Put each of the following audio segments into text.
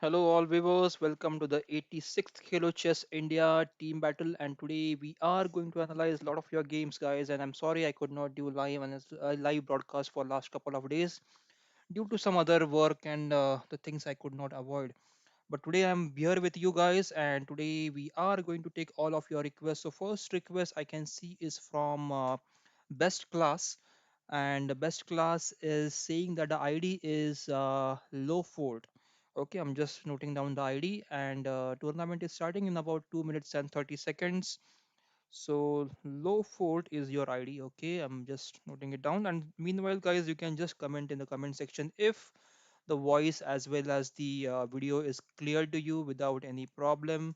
Hello, all viewers. Welcome to the 86th Khelo Chess India team battle. And today we are going to analyze a lot of your games, guys. And I'm sorry I could not do live broadcast for last couple of days due to some other work and the things I could not avoid. But today I'm here with you guys, and today we are going to take all of your requests. So first request I can see is from Best Class, and the Best Class is saying that the ID is low fold. Okay, I'm just noting down the ID, and tournament is starting in about 2 minutes and 30 seconds. So low fold is your ID. Okay, I'm just noting it down. And meanwhile, guys, you can just comment in the comment section if the voice as well as the video is clear to you without any problem.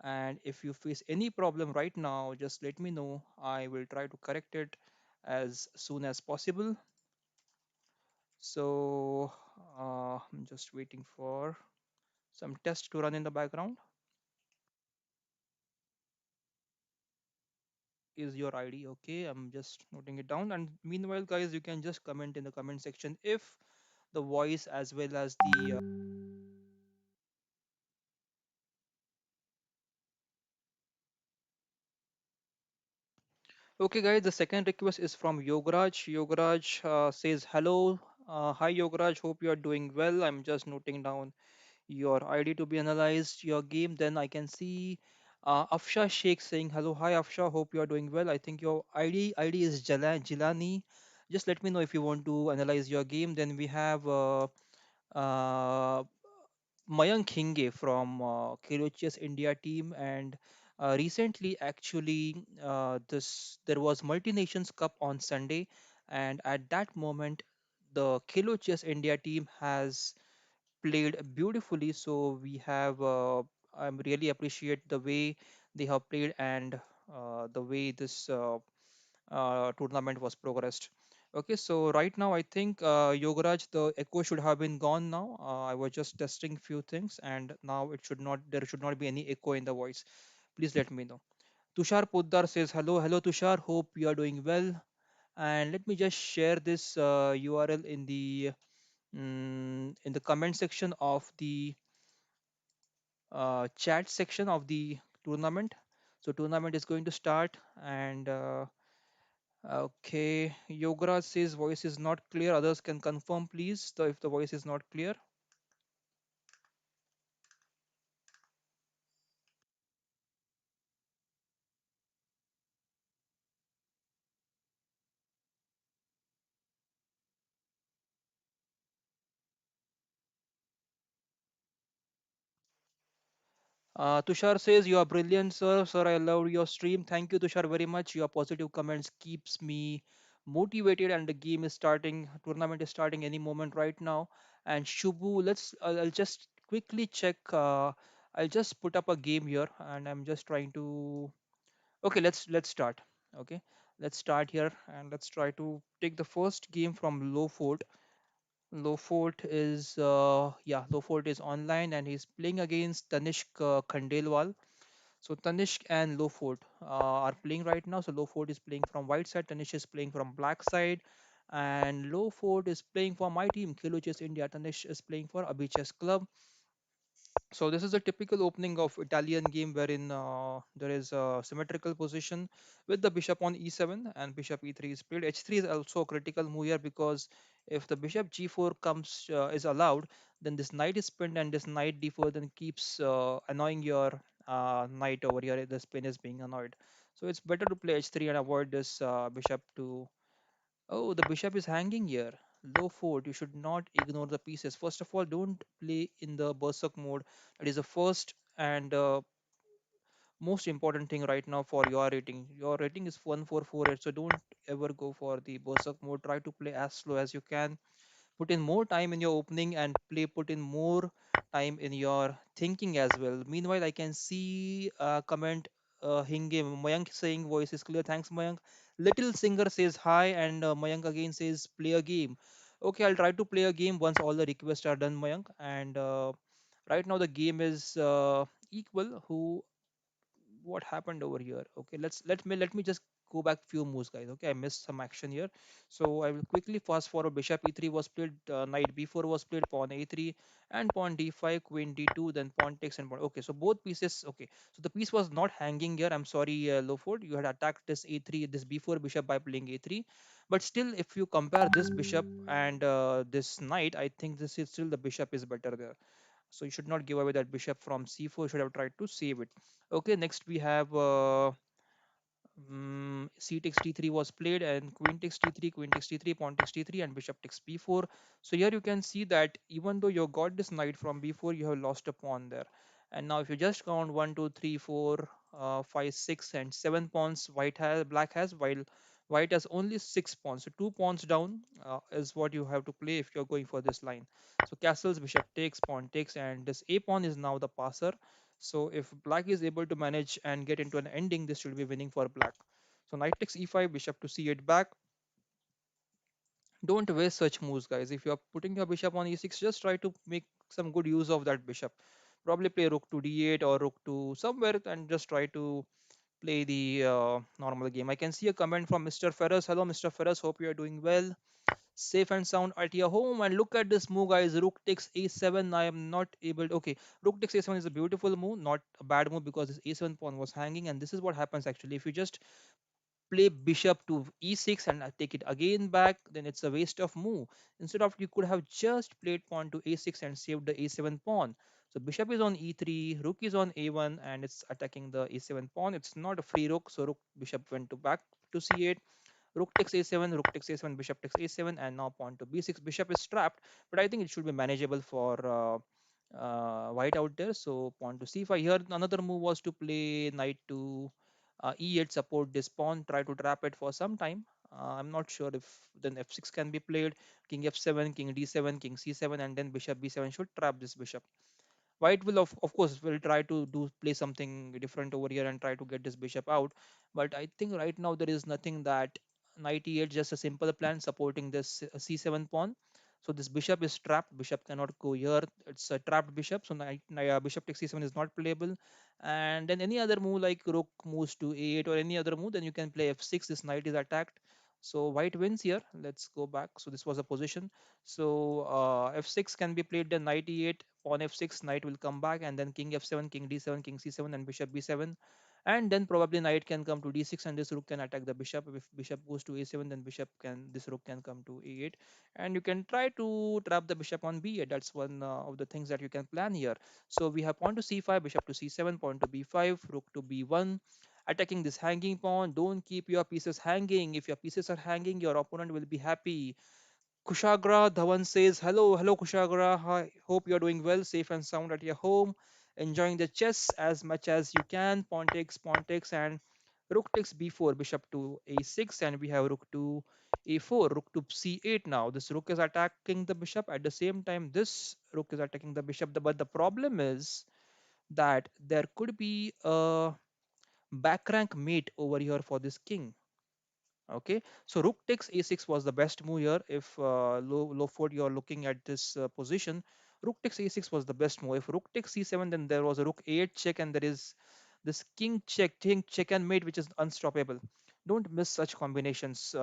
And if you face any problem right now, just let me know. I will try to correct it as soon as possible. So I'm just waiting for some tests to run in the background. Is your ID okay? I'm just noting it down. And meanwhile, guys, you can just comment in the comment section if the voice as well as the Okay, guys, the second request is from Yogaraj. Yogaraj says, Hello. Hi, Yogaraj. Hope you are doing well. I'm just noting down your ID to be analyzed, your game. Then I can see Afsha Sheikh saying, Hello. Hi, Afsha. Hope you are doing well. I think your ID is Jilani. Just let me know if you want to analyze your game. Then we have uh, Mayank Hinge from Khelo India team, and recently actually this there was Multi Nations Cup on Sunday, and at that moment the Khelo India team has played beautifully. So we have I'm really appreciate the way they have played and the way this tournament was progressed. Okay, so right now I think Yogaraj, the echo should have been gone now. I was just testing few things, and now it should not there should not be any echo in the voice. Please let me know. Tushar Poddar says hello, hello Tushar. Hope you are doing well. And let me just share this URL in the comment section of the chat section of the tournament. So tournament is going to start, and okay, Yogaraj says voice is not clear. Others can confirm, please. So if the voice is not clear. Tushar says you are brilliant, sir. Sir, I love your stream. Thank you, Tushar, very much. Your positive comments keeps me motivated, and the game is starting. Tournament is starting any moment right now. And Shubhu, I'll just quickly check. I'll just put up a game here, and I'm just trying to. Okay, let's start. Okay, let's start here, and let's try to take the first game from Low Fort. Low Fort is online, and he's playing against Tanishq Khandelwal. So Tanishq and Low Fort are playing right now. So Low Fort is playing from white side, Tanishq is playing from black side, and Low Fort is playing for my team, Khelo Chess India. Tanishq is playing for Abhi Chess Club. So this is a typical opening of Italian game wherein there is a symmetrical position with the bishop on e7 and bishop e3 is played. h3 is also a critical move here because if the bishop g4 comes is allowed, then this knight is pinned and this knight d4 then keeps annoying your knight over here. The spin is being annoyed. So it's better to play h3 and avoid this bishop to. Oh, the bishop is hanging here. Low fort. You should not ignore the pieces. First of all, don't play in the berserk mode. That is the first and most important thing right now for your rating. Your rating is 1448, so don't ever go for the berserk mode. Try to play as slow as you can. Put in more time in your opening and put in more time in your thinking as well. Meanwhile, I can see a comment Hinge Mayank saying voice is clear. Thanks, Mayank. Little Singer says hi, and Mayank again says play a game. Okay, I'll try to play a game once all the requests are done, Mayank. And right now the game is equal. Who? What happened over here? Okay, let me just go back few moves, guys. Okay, I missed some action here, so I will quickly fast forward. Bishop e3 was played, knight b4 was played, pawn a3, and pawn d5, queen d2, then pawn takes and pawn. Okay, so both pieces. Okay, so the piece was not hanging here. I'm sorry, Lowford, you had attacked this a3, this b4 bishop by playing a3, but still, if you compare this bishop and this knight, I think this is still the bishop is better there. So you should not give away that bishop from c4. You should have tried to save it. Okay, next we have c takes d3 was played, and queen takes d3, queen takes d3, pawn takes d3, and bishop takes b4. So here you can see that even though you got this knight from b4, you have lost a pawn there. And now if you just count 1, 2, 3, 4, 5, 6, and 7 pawns black has, while white has only 6 pawns. So 2 pawns down is what you have to play if you're going for this line. So castles, bishop takes, pawn takes, and this a pawn is now the passer. So if black is able to manage and get into an ending, this should be winning for black. So knight takes e5, bishop to c8 back. Don't waste such moves, guys. If you're putting your bishop on e6, just try to make some good use of that bishop. Probably play rook to d8 or rook to somewhere and just try to play the normal game. I can see a comment from Mr. Ferris. Hello, Mr. Ferris. Hope you are doing well, safe and sound at your home. And look at this move, guys. Rook takes a7. I am not able to, okay, rook takes a7 is a beautiful move, not a bad move, because this a7 pawn was hanging. And this is what happens actually if you just play bishop to e6 and take it again back, then it's a waste of move. Instead of, you could have just played pawn to a6 and saved the a7 pawn. So bishop is on e3, rook is on a1, and it's attacking the a7 pawn. It's not a free rook, so rook bishop went to back to c8. Rook takes a7, rook takes a7, bishop takes a7, and now pawn to b6. Bishop is trapped, but I think it should be manageable for white out there. So pawn to c5. Here another move was to play knight to e8, support this pawn, try to trap it for some time. I'm not sure if then f6 can be played. King f7, king d7, king c7, and then bishop b7 should trap this bishop. White will of course will try to do play something different over here and try to get this bishop out. But I think right now there is nothing that knight e8, just a simple plan supporting this c7 pawn. So this bishop is trapped. Bishop cannot go here. It's a trapped bishop. So bishop takes c7 is not playable. And then any other move like rook moves to a8 or any other move, then you can play f6. This knight is attacked. So white wins here. Let's go back. So this was a position. So f6 can be played, then knight e8, pawn f6, knight will come back, and then king f7, king d7, king c7, and bishop b7. And then probably knight can come to d6, and this rook can attack the bishop. If bishop goes to a7, then this rook can come to a8, and you can try to trap the bishop on b8. That's one of the things that you can plan here. So we have pawn to c5, bishop to c7, pawn to b5, rook to b1. Attacking this hanging pawn. Don't keep your pieces hanging. If your pieces are hanging, your opponent will be happy. Kushagra Dhawan says, hello, hello Kushagra. Hi, hope you're doing well, safe and sound at your home, enjoying the chess as much as you can. Pawn takes, and rook takes b4, bishop to a6, and we have rook to a4, rook to c8 now. This rook is attacking the bishop. At the same time, this rook is attacking the bishop. But the problem is that there could be a back rank mate over here for this king. Okay, so rook takes a6 was the best move here. If low forward you're looking at this position, rook takes a6 was the best move. If rook takes c7, then there was a rook a8 check, and there is this king check and mate, which is unstoppable. Don't miss such combinations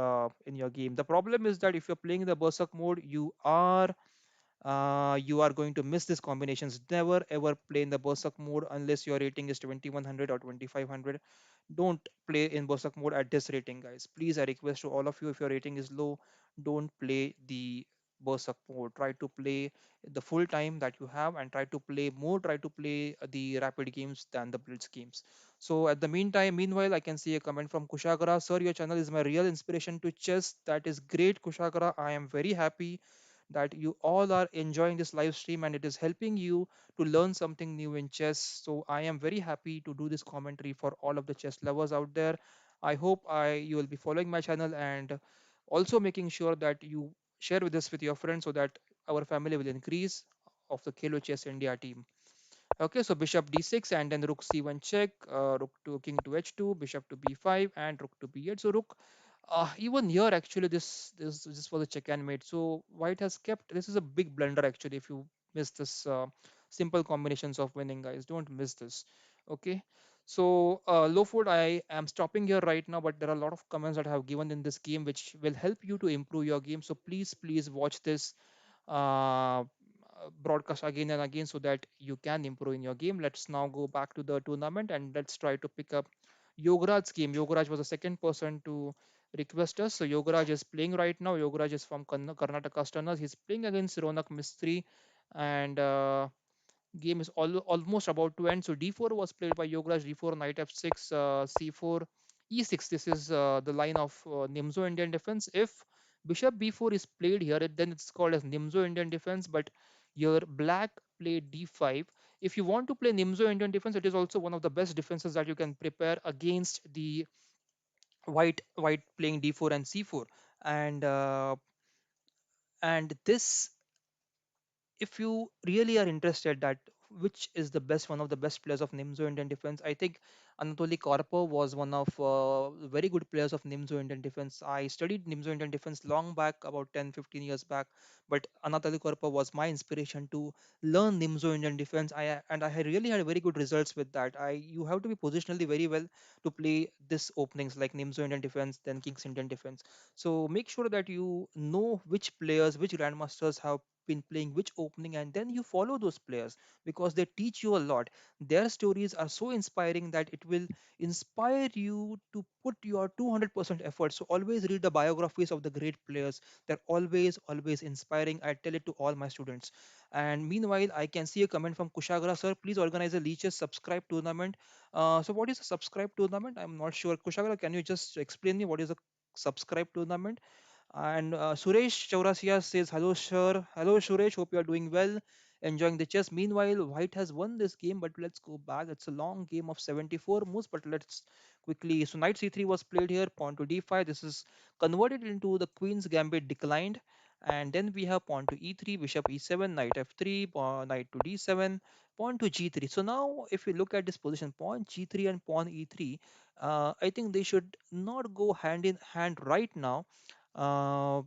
in your game. The problem is that if you're playing the berserk mode, you are going to miss these combinations. Never ever play in the berserk mode unless your rating is 2100 or 2500. Don't play in berserk mode at this rating, guys. Please, I request to all of you, if your rating is low, don't play the berserk mode. Try to play the full time that you have, and try to play the rapid games than the blitz games. So at the meanwhile, I can see a comment from Kushagra. Sir, your channel is my real inspiration to chess. That is great, Kushagra. I am very happy that you all are enjoying this live stream and it is helping you to learn something new in chess. So I am very happy to do this commentary for all of the chess lovers out there. I hope I you will be following my channel and also making sure that you share with this with your friends so that our family will increase of the Khelo Chess India team. Okay, so bishop d6 and then rook c1 check, rook to king to h2, bishop to b5, and rook to b8. So rook, even here actually this was a check and mate. So white has kept, this is a big blunder actually. If you miss this simple combinations of winning, guys, don't miss this. Okay, So, Lowford, I am stopping here right now, but there are a lot of comments that I have given in this game which will help you to improve your game. So please, please watch this broadcast again and again so that you can improve in your game. Let's now go back to the tournament and let's try to pick up Yogaraj's game. Yogaraj was the second person to request us. So Yogaraj is playing right now. Yogaraj is from Karnataka Stunners. He's playing against Ronak Mistri, and game is almost about to end. So d4 was played by Yogaraj. D4, knight f6, c4, e6. This is the line of Nimzo Indian defense. If bishop b4 is played here, then it's called as Nimzo Indian defense. But your black played d5. If you want to play Nimzo Indian defense, it is also one of the best defenses that you can prepare against the white playing d4 and c4. And uh, and this, if you really are interested that which is the best one of the best players of Nimzo Indian defense, I think Anatoly Karpov was one of very good players of Nimzo Indian defense. I studied Nimzo Indian defense long back, about 10-15 years back, but Anatoly Karpov was my inspiration to learn Nimzo Indian defense. I had really had very good results with that. I You have to be positionally very well to play this openings like Nimzo Indian defense, then King's Indian defense. So make sure that you know which players, which grandmasters have been playing which opening, and then you follow those players because they teach you a lot. Their stories are so inspiring that it will inspire you to put your 200% effort. So always read the biographies of the great players. They're always inspiring. I tell it to all my students. And meanwhile, I can see a comment from Kushagra sir. Please organize a leeches subscribe tournament. So what is a subscribe tournament? I'm not sure. Kushagra, can you just explain me what is a subscribe tournament? And Suresh Chaurasia says, "Hello, sir. Hello, Suresh. Hope you are doing well, enjoying the chess." Meanwhile, White has won this game, but let's go back. It's a long game of 74 moves, but let's quickly. So, knight c3 was played here, pawn to d5. This is converted into the queen's gambit declined. And then we have pawn to e3, bishop e7, knight f3, knight to d7, pawn to g3. So, now if we look at this position, pawn g3 and pawn e3, I think they should not go hand in hand right now. uh,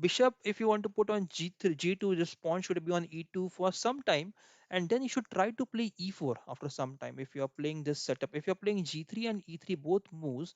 Bishop, if you want to put on g3, g2, this pawn should be on e2 for some time, and then you should try to play e4 after some time. If you are playing this setup, if you're playing g3 and e3 both moves,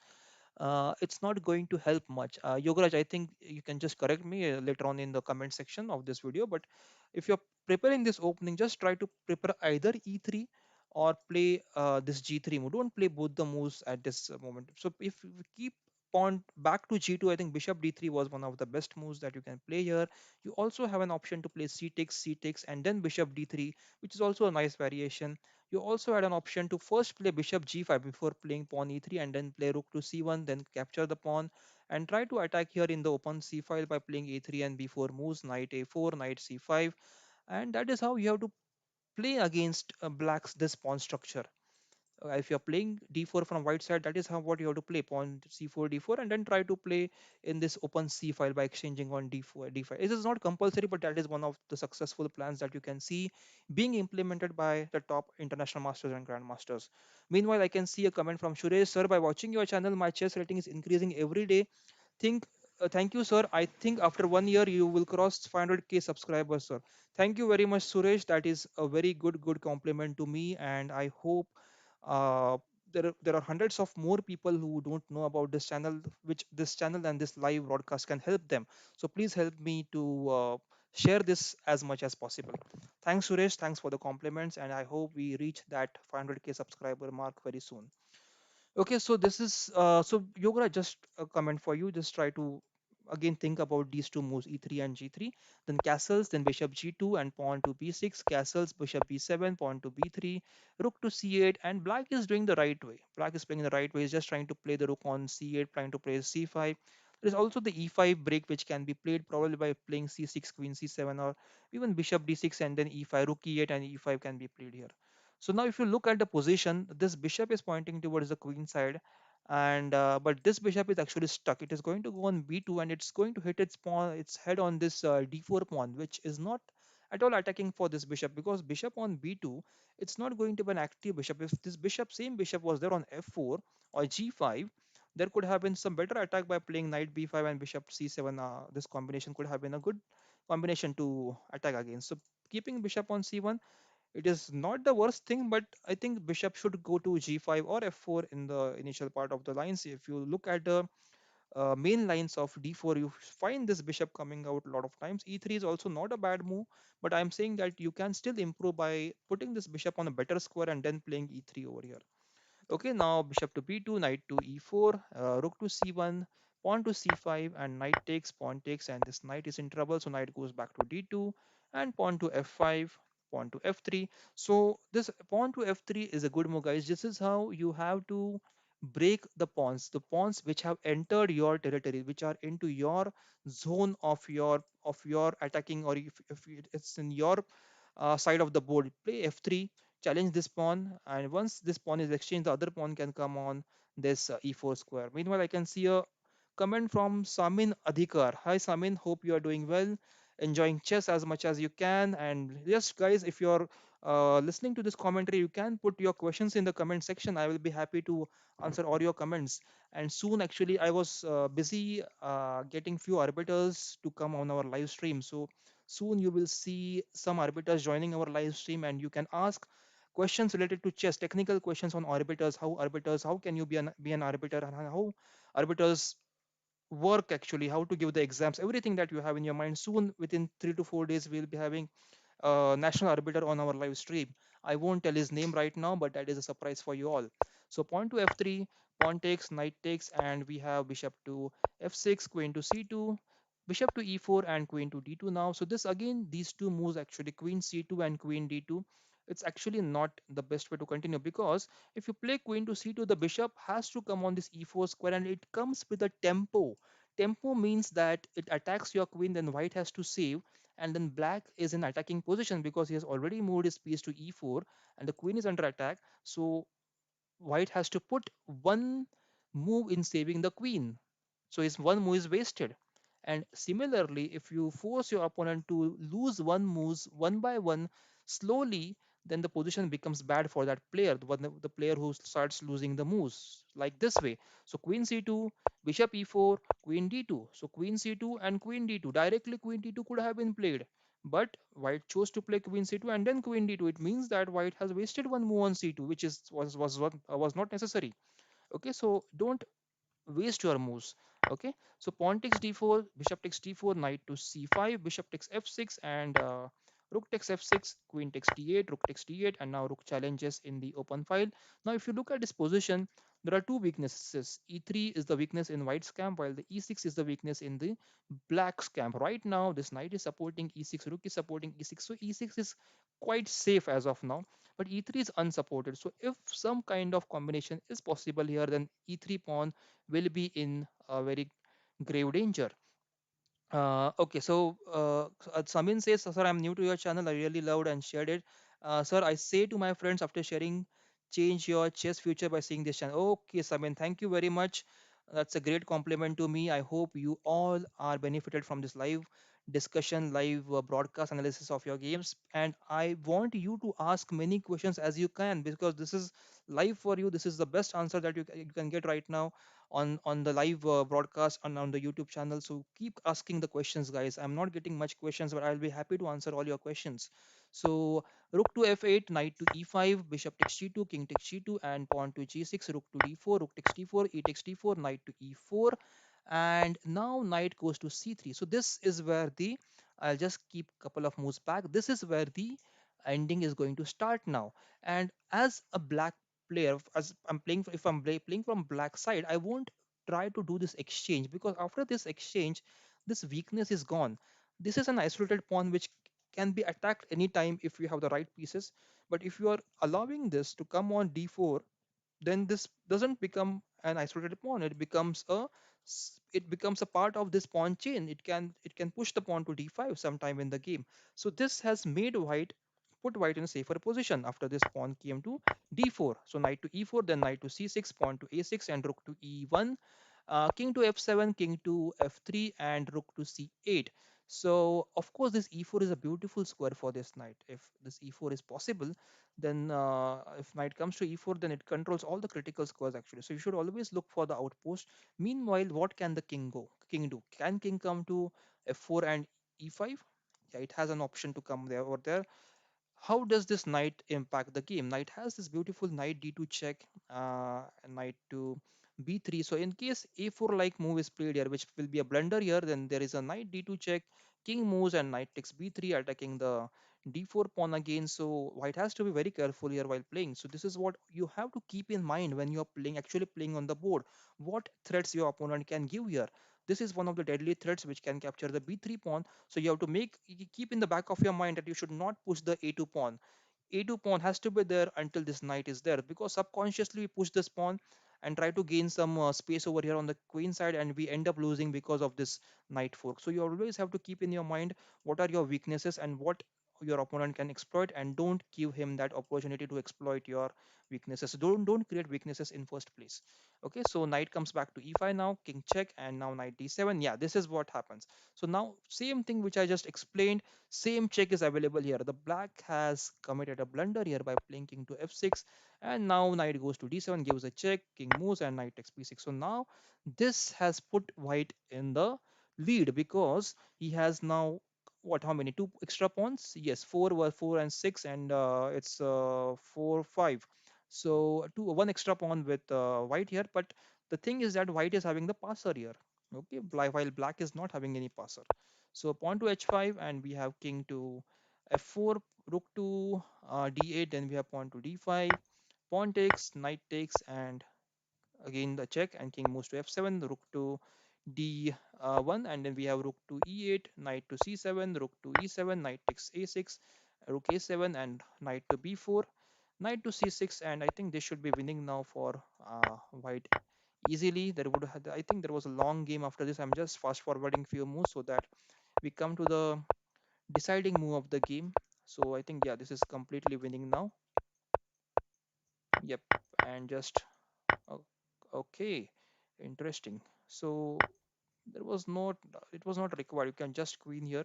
it's not going to help much. Yogaraj, I think you can just correct me later on in the comment section of this video. But if you're preparing this opening, just try to prepare either e3 or play this g3 move. Don't play both the moves at this moment. So if we keep pawn back to g2, I think bishop d3 was one of the best moves that you can play here. You also have an option to play c takes, and then bishop d3, which is also a nice variation. You also had an option to first play bishop g5 before playing pawn e3, and then play rook to c1, then capture the pawn and try to attack here in the open c file by playing a3 and b4 moves, knight a4, knight c5. And that is how you have to play against black's this pawn structure. If you're playing d4 from white side, that is how what you have to play, pawn c4 d4, and then try to play in this open c file by exchanging on d4 d5. It is not compulsory, but that is one of the successful plans that you can see being implemented by the top international masters and grandmasters. Meanwhile, I can see a comment from Suresh sir: "By watching your channel, my chess rating is increasing every day. Think Thank you, sir. I think after 1 year you will cross 500K subscribers, sir." Thank you very much, Suresh. That is a very good compliment to me, and I hope uh, there are hundreds of more people who don't know about this channel, which this channel and this live broadcast can help them. So please help me to share this as much as possible. Thanks, Suresh. Thanks for the compliments, and I hope we reach that 500K subscriber mark very soon. Okay, so this is so Yogra, just a comment for you. Just try to again think about these two moves, e3 and g3. Then castles, then bishop g2 and pawn to b6. Castles, bishop b7, pawn to b3, rook to c8, and black is doing the right way. Black is playing the right way. He's just trying to play the rook on c8, trying to play c5. There is also the e5 break which can be played probably by playing c6, queen c7, or even bishop d6 and then e5, rook e8, and e5 can be played here. So now if you look at the position, this bishop is pointing towards the queen side, and but this bishop is actually stuck. It is going to go on b2 and it's going to hit its head on this d4 pawn, which is not at all attacking for this bishop, because bishop on b2, it's not going to be an active bishop. If this same bishop was there on f4 or g5, there could have been some better attack by playing knight b5 and bishop c7. This combination could have been a good combination to attack against. So keeping bishop on c1, It is not the worst thing, but I think bishop should go to g5 or f4 in the initial part of the lines. If you look at the main lines of d4, you find this bishop coming out a lot of times. e3 is also not a bad move, but I'm saying that you can still improve by putting this bishop on a better square and then playing e3 over here. Okay, now bishop to b2, knight to e4, rook to c1, pawn to c5, and knight takes, pawn takes, and this knight is in trouble. So knight goes back to d2, and pawn to f5, pawn to f3. So this pawn to f3 is a good move, guys. This is how you have to break the pawns which have entered your territory, which are into your zone of your attacking, or if it's in your side of the board. Play f3, challenge this pawn, and once this pawn is exchanged, the other pawn can come on this e4 square. Meanwhile, I can see a comment from Samin Adhikar. Hi Samin, hope you are doing well, enjoying chess as much as you can. And yes, guys, if you're listening to this commentary, you can put your questions in the comment section. I will be happy to answer all your comments. And soon, actually, I was busy getting few arbiters to come on our live stream. So soon you will see some arbiters joining our live stream, and you can ask questions related to chess, technical questions on arbiters, how can you be an arbiter, and how arbiters work actually, how to give the exams, everything that you have in your mind. Soon, within 3 to 4 days, we'll be having national arbiter on our live stream. I won't tell his name right now, but that is a surprise for you all. So pawn to f3, pawn takes, knight takes, and we have bishop to f6, queen to c2, bishop to e4, and queen to d2 now. So this again, these two moves actually, queen c2 and queen d2, it's actually not the best way to continue, because if you play queen to c2, the bishop has to come on this e4 square, and it comes with a tempo. Tempo means that it attacks your queen, then white has to save, and then black is in attacking position because he has already moved his piece to e4 and the queen is under attack. So white has to put one move in saving the queen, so his one move is wasted. And similarly, if you force your opponent to lose one moves one by one slowly, then the position becomes bad for that player, the player who starts losing the moves like this way. So queen c2, bishop e4, queen d2. So queen c2 and queen d2, directly queen d2 could have been played, but white chose to play queen c2 and then queen d2. It means that white has wasted one move on c2, which was not necessary. Okay, so don't waste your moves. Okay, so pawn takes d4, bishop takes d4, knight to c5, bishop takes f6, and rook takes f6, queen takes d8, rook takes d8, and now rook challenges in the open file. Now if you look at this position, there are two weaknesses. e3 is the weakness in white's camp, while the e6 is the weakness in the black's camp. Right now this knight is supporting e6, rook is supporting e6, so e6 is quite safe as of now, but e3 is unsupported. So if some kind of combination is possible here, then e3 pawn will be in a very grave danger. Okay, Samin says, "Sir, I'm new to your channel. I really loved and shared it. Sir, I say to my friends after sharing, change your chess future by seeing this channel." Okay, Samin, thank you very much. That's a great compliment to me. I hope you all are benefited from this live discussion, live broadcast analysis of your games. And I want you to ask many questions as you can, because this is live for you. This is the best answer that you can get right now on the live broadcast and on the YouTube channel. So keep asking the questions, guys. I'm not getting much questions, but I'll be happy to answer all your questions. So rook to f8, knight to e5, bishop takes g2, king takes g2, and pawn to g6, rook to d4, rook takes d4, e takes d4, knight to e4, and now knight goes to c3. So this is where the, I'll just keep couple of moves back. This is where the ending is going to start now. And as a black player, as I'm playing, if I'm playing from black side, I won't try to do this exchange, because after this exchange, this weakness is gone. This is an isolated pawn which can be attacked anytime if you have the right pieces. But if you are allowing this to come on d4, then this doesn't become an isolated pawn. It becomes a part of this pawn chain. It can push the pawn to d5 sometime in the game. So this has made white, put white in a safer position after this pawn came to d4. So knight to e4, then knight to c6, pawn to a6, and rook to e1, king to f7, king to f3, and rook to c8. So of course this e4 is a beautiful square for this knight. If this e4 is possible, then if knight comes to e4, then it controls all the critical squares actually. So you should always look for the outpost. Meanwhile, what can the king do? Can king come to f4 and e5? Yeah, it has an option to come there or there. How does this knight impact the game? Knight has this beautiful knight d2 check, knight to b3. So in case a4 like move is played here, which will be a blunder here, then there is a knight d2 check, king moves and knight takes b3, attacking the d4 pawn again. So white has to be very careful here while playing. So this is what you have to keep in mind when you're playing, actually playing on the board. What threats your opponent can give here. This is one of the deadly threats which can capture the b3 pawn. So you have to keep in the back of your mind that you should not push the a2 pawn. A2 pawn has to be there until this knight is there, because subconsciously we push this pawn and try to gain some space over here on the queen side, and we end up losing because of this knight fork. So you always have to keep in your mind what are your weaknesses and what your opponent can exploit, and don't give him that opportunity to exploit your weaknesses. Don't create weaknesses in first place. Okay, so knight comes back to e5 now, king check, and now knight d7. Yeah, this is what happens. So now same thing which I just explained, same check is available here. The black has committed a blunder here by playing king to f6, and now knight goes to d7, gives a check, king moves, and knight takes b6. So now this has put white in the lead, because he has now what, how many, two extra pawns? Yes, four were four and six, and it's four five. So one extra pawn with white here, but the thing is that white is having the passer here. Okay, while black is not having any passer. So pawn to h5, and we have king to f4, rook to d8, then we have pawn to d5, pawn takes, knight takes, and again the check, and king moves to f7, rook to d1, and then we have rook to e8, knight to c7, rook to e7, knight takes a6, rook a7, and knight to b4, knight to c6, and I think this should be winning now for white easily. I think there was a long game after this. I'm just fast forwarding few moves so that we come to the deciding move of the game. So I think, yeah, this is completely winning now. Yep, and just o- okay, interesting. So there was not, it was not required. You can just queen here.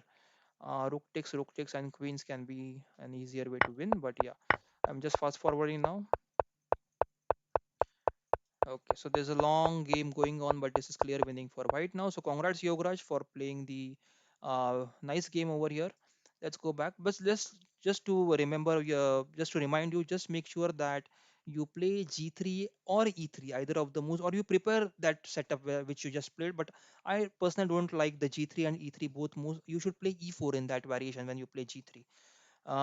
Rook takes, and queens can be an easier way to win. But yeah, I'm just fast forwarding now. Okay, so there's a long game going on, but this is clear winning for white now. So congrats Yograj for playing the nice game over here. Let's go back, but let's just to remember, just to remind you, just make sure that you play g3 or e3, either of the moves, or you prepare that setup which you just played. But I personally don't like the g3 and e3 both moves. You should play e4 in that variation when you play g3.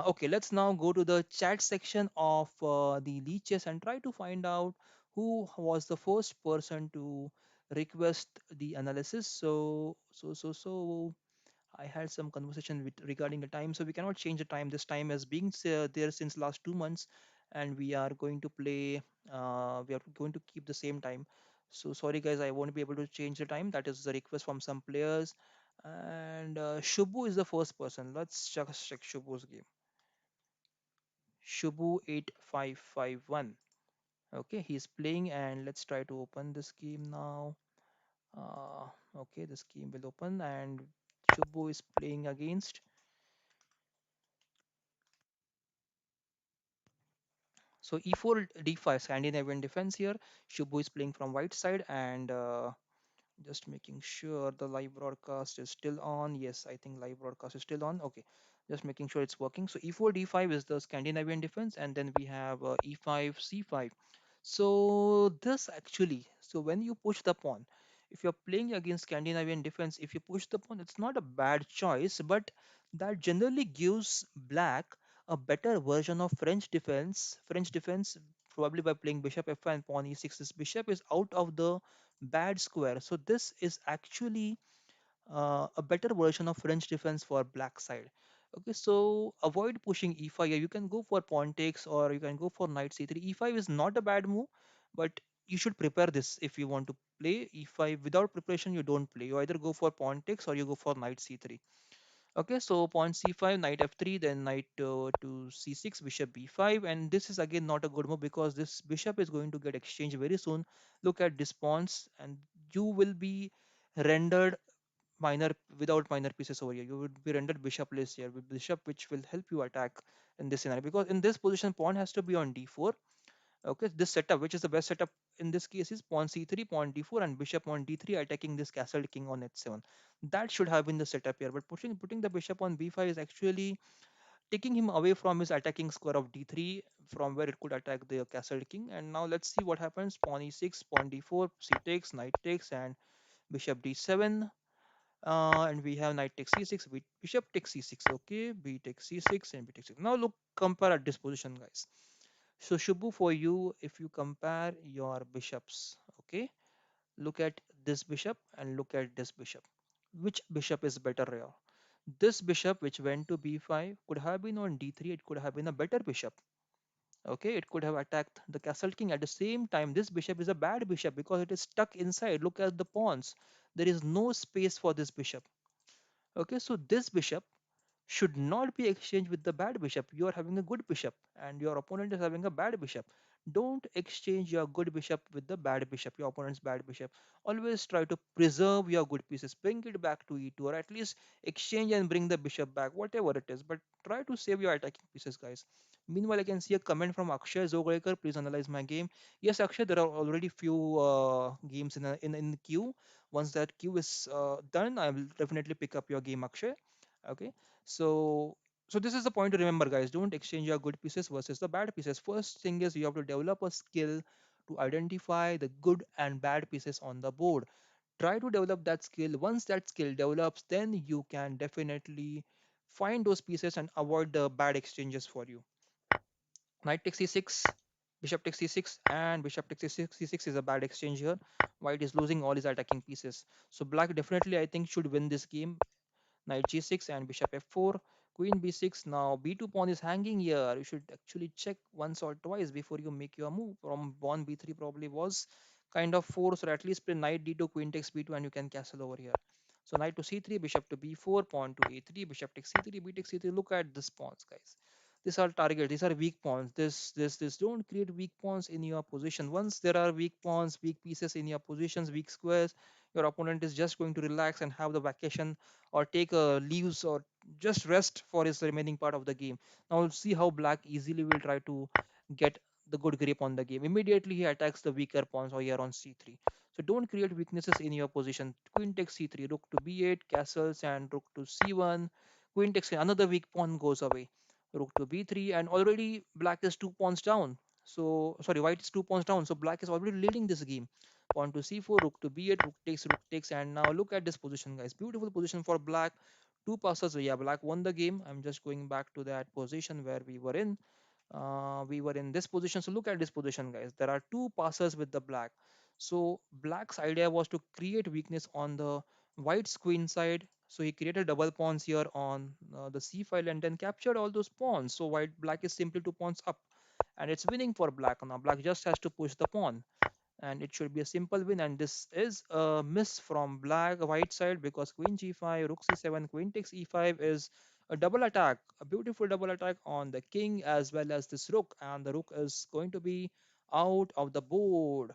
Okay, let's now go to the chat section of the leeches and try to find out who was the first person to request the analysis. So I had some conversation with regarding the time, so we cannot change the time. This time has been there since last 2 months, and we are going to play. We are going to keep the same time. So sorry guys, I won't be able to change the time. That is the request from some players. And Shubhu is the first person. Let's check Shubhu's game. Shubu8551. Okay, he's playing, and let's try to open this game now. Uh, okay, this game will open, and Shubu is playing against. So e4 d5 Scandinavian defense here. Shubu is playing from white side, and just making sure the live broadcast is still on. Yes, I think live broadcast is still on. Okay, just making sure it's working. So e4 d5 is the Scandinavian defense, and then we have e5 c5. So this actually, so when you push the pawn, if you're playing against Scandinavian defense, if you push the pawn, it's not a bad choice, but that generally gives black a better version of French defense. French defense, probably by playing bishop f5 and pawn e6. This bishop is out of the bad square. So this is actually a better version of French defense for black side. Okay, so avoid pushing e5 here. You can go for pawn takes, or you can go for knight c3. e5 is not a bad move, but you should prepare this if you want to play e5. Without preparation, you don't play. You either go for pawn takes or you go for knight c3. Okay, so pawn c5, knight f3, then knight to c6, bishop b5, and this is again not a good move because this bishop is going to get exchanged very soon. Look at this pawns, and you will be rendered minor without minor pieces over here. You would be rendered bishopless here with bishop, which will help you attack in this scenario, because in this position pawn has to be on d4. Okay, this setup, which is the best setup in this case, is pawn c3, pawn d4, and bishop on d3, attacking this castle king on h7. That should have been the setup here. But putting the bishop on b5 is actually taking him away from his attacking square of d3, from where it could attack the castle king. And now let's see what happens. Pawn e6, pawn d4, c takes, knight takes, and bishop d7. And we have knight takes c6, bishop takes c6. Okay, b takes c6 and b takes c6. Now look, compare at this position, guys. So Shubhu, for you, if you compare your bishops, okay, look at this bishop and look at this bishop. Which bishop is better here? This bishop, which went to b5, could have been on d3. It could have been a better bishop. Okay, it could have attacked the castle king. At the same time, this bishop is a bad bishop because it is stuck inside. Look at the pawns. There is no space for this bishop. Okay, so this bishop should not be exchanged with the bad bishop. You are having a good bishop and your opponent is having a bad bishop. Don't exchange your good bishop with the bad bishop, your opponent's bad bishop. Always try to preserve your good pieces. Bring it back to e2, or at least exchange and bring the bishop back, whatever it is. But try to save your attacking pieces, guys. Meanwhile, I can see a comment from Akshay Zogrekar. Please analyze my game. Yes, Akshay, there are already few games in the queue. Once that queue is done, I will definitely pick up your game, Akshay. Okay, so this is the point to remember, guys. Don't exchange your good pieces versus the bad pieces. First thing is you have to develop a skill to identify the good and bad pieces on the board. Try to develop that skill. Once that skill develops, then you can definitely find those pieces and avoid the bad exchanges for you. Knight takes c6, bishop takes c6, and bishop takes c6. c6 is a bad exchange here. White is losing all his attacking pieces. So black definitely, I think, should win this game. Knight g6 and bishop f4, queen b6. Now b2 pawn is hanging here. You should actually check once or twice before you make your move. From pawn b3 probably was kind of forced, or at least play knight d2, queen takes b2, and you can castle over here. So knight to c3, bishop to b4, pawn to a3, bishop takes c3, b takes c3. Look at this pawns, guys. These are targets. These are weak pawns. This. Don't create weak pawns in your position. Once there are weak pawns, weak pieces in your positions, weak squares, your opponent is just going to relax and have the vacation, or take leaves, or just rest for his remaining part of the game. Now see how black easily will try to get the good grip on the game. Immediately he attacks the weaker pawns or here on c3. So don't create weaknesses in your position. Queen takes c3, rook to b8, castles, and rook to c1. Queen takes another weak pawn goes away. Rook to b3, and already black is 2 pawns down. So sorry, white is 2 pawns down. So black is already leading this game. Pawn to c4, rook to b8, rook takes, and now look at this position, guys. Beautiful position for black. Two passes. Yeah, black won the game. I'm just going back to that position where we were in. We were in this position. So look at this position, guys. There are two passes with the black. So black's idea was to create weakness on the white's queen side. So he created double pawns here on the c file and then captured all those pawns. So black is simply 2 pawns up, and it's winning for black. Now black just has to push the pawn, and it should be a simple win. And this is a miss from black white side, because queen g5, rook c7, queen takes e5 is a double attack, a beautiful double attack on the king as well as this rook, and the rook is going to be out of the board.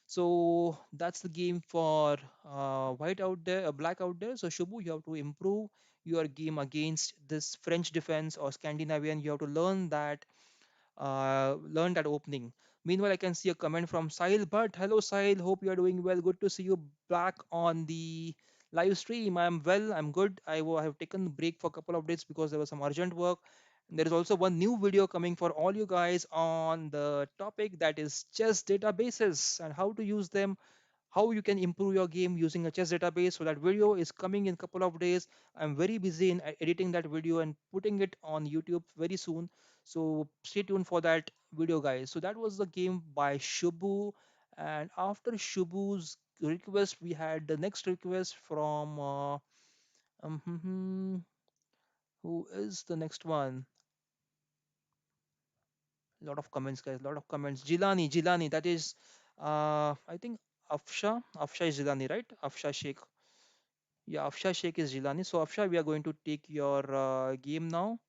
So that's the game for white out there, black out there. So Shubhu, you have to improve your game against this French defense or Scandinavian. You have to learn that opening. Meanwhile, I can see a comment from Sahil. But hello, Sahil. Hope you are doing well. Good to see you back on the live stream. I am well. I'm good. I have taken a break for a couple of days because there was some urgent work. There is also one new video coming for all you guys on the topic, that is chess databases and how to use them, how you can improve your game using a chess database. So that video is coming in a couple of days. I'm very busy in editing that video and putting it on YouTube very soon. So stay tuned for that video, guys. So that was the game by Shubhu. And after Shubhu's request, we had the next request from who is the next one? Lot of comments, guys. Lot of comments. Jilani, that is I think Afsha is Jilani, right? Afsha Sheikh. Yeah, Afsha Sheikh is Jilani. So Afsha, we are going to take your game now.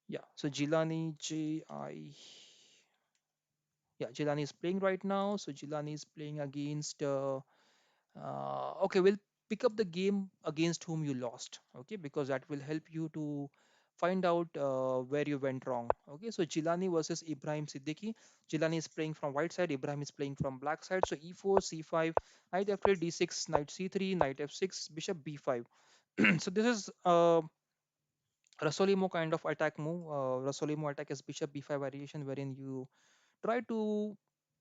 Yeah, so Jilani, yeah, Jilani is playing right now. So Jilani is playing against. Okay, we'll pick up the game against whom you lost. Okay, because that will help you to find out where you went wrong. Okay, so Jilani versus Ibrahim Siddiqui. Jilani is playing from white side. Ibrahim is playing from black side. So e4, c5, knight f8, d6, knight c3, knight f6, bishop b5. So this is Rasolimo kind of attack move. Rasolimo attack is bishop b5 variation, wherein you try to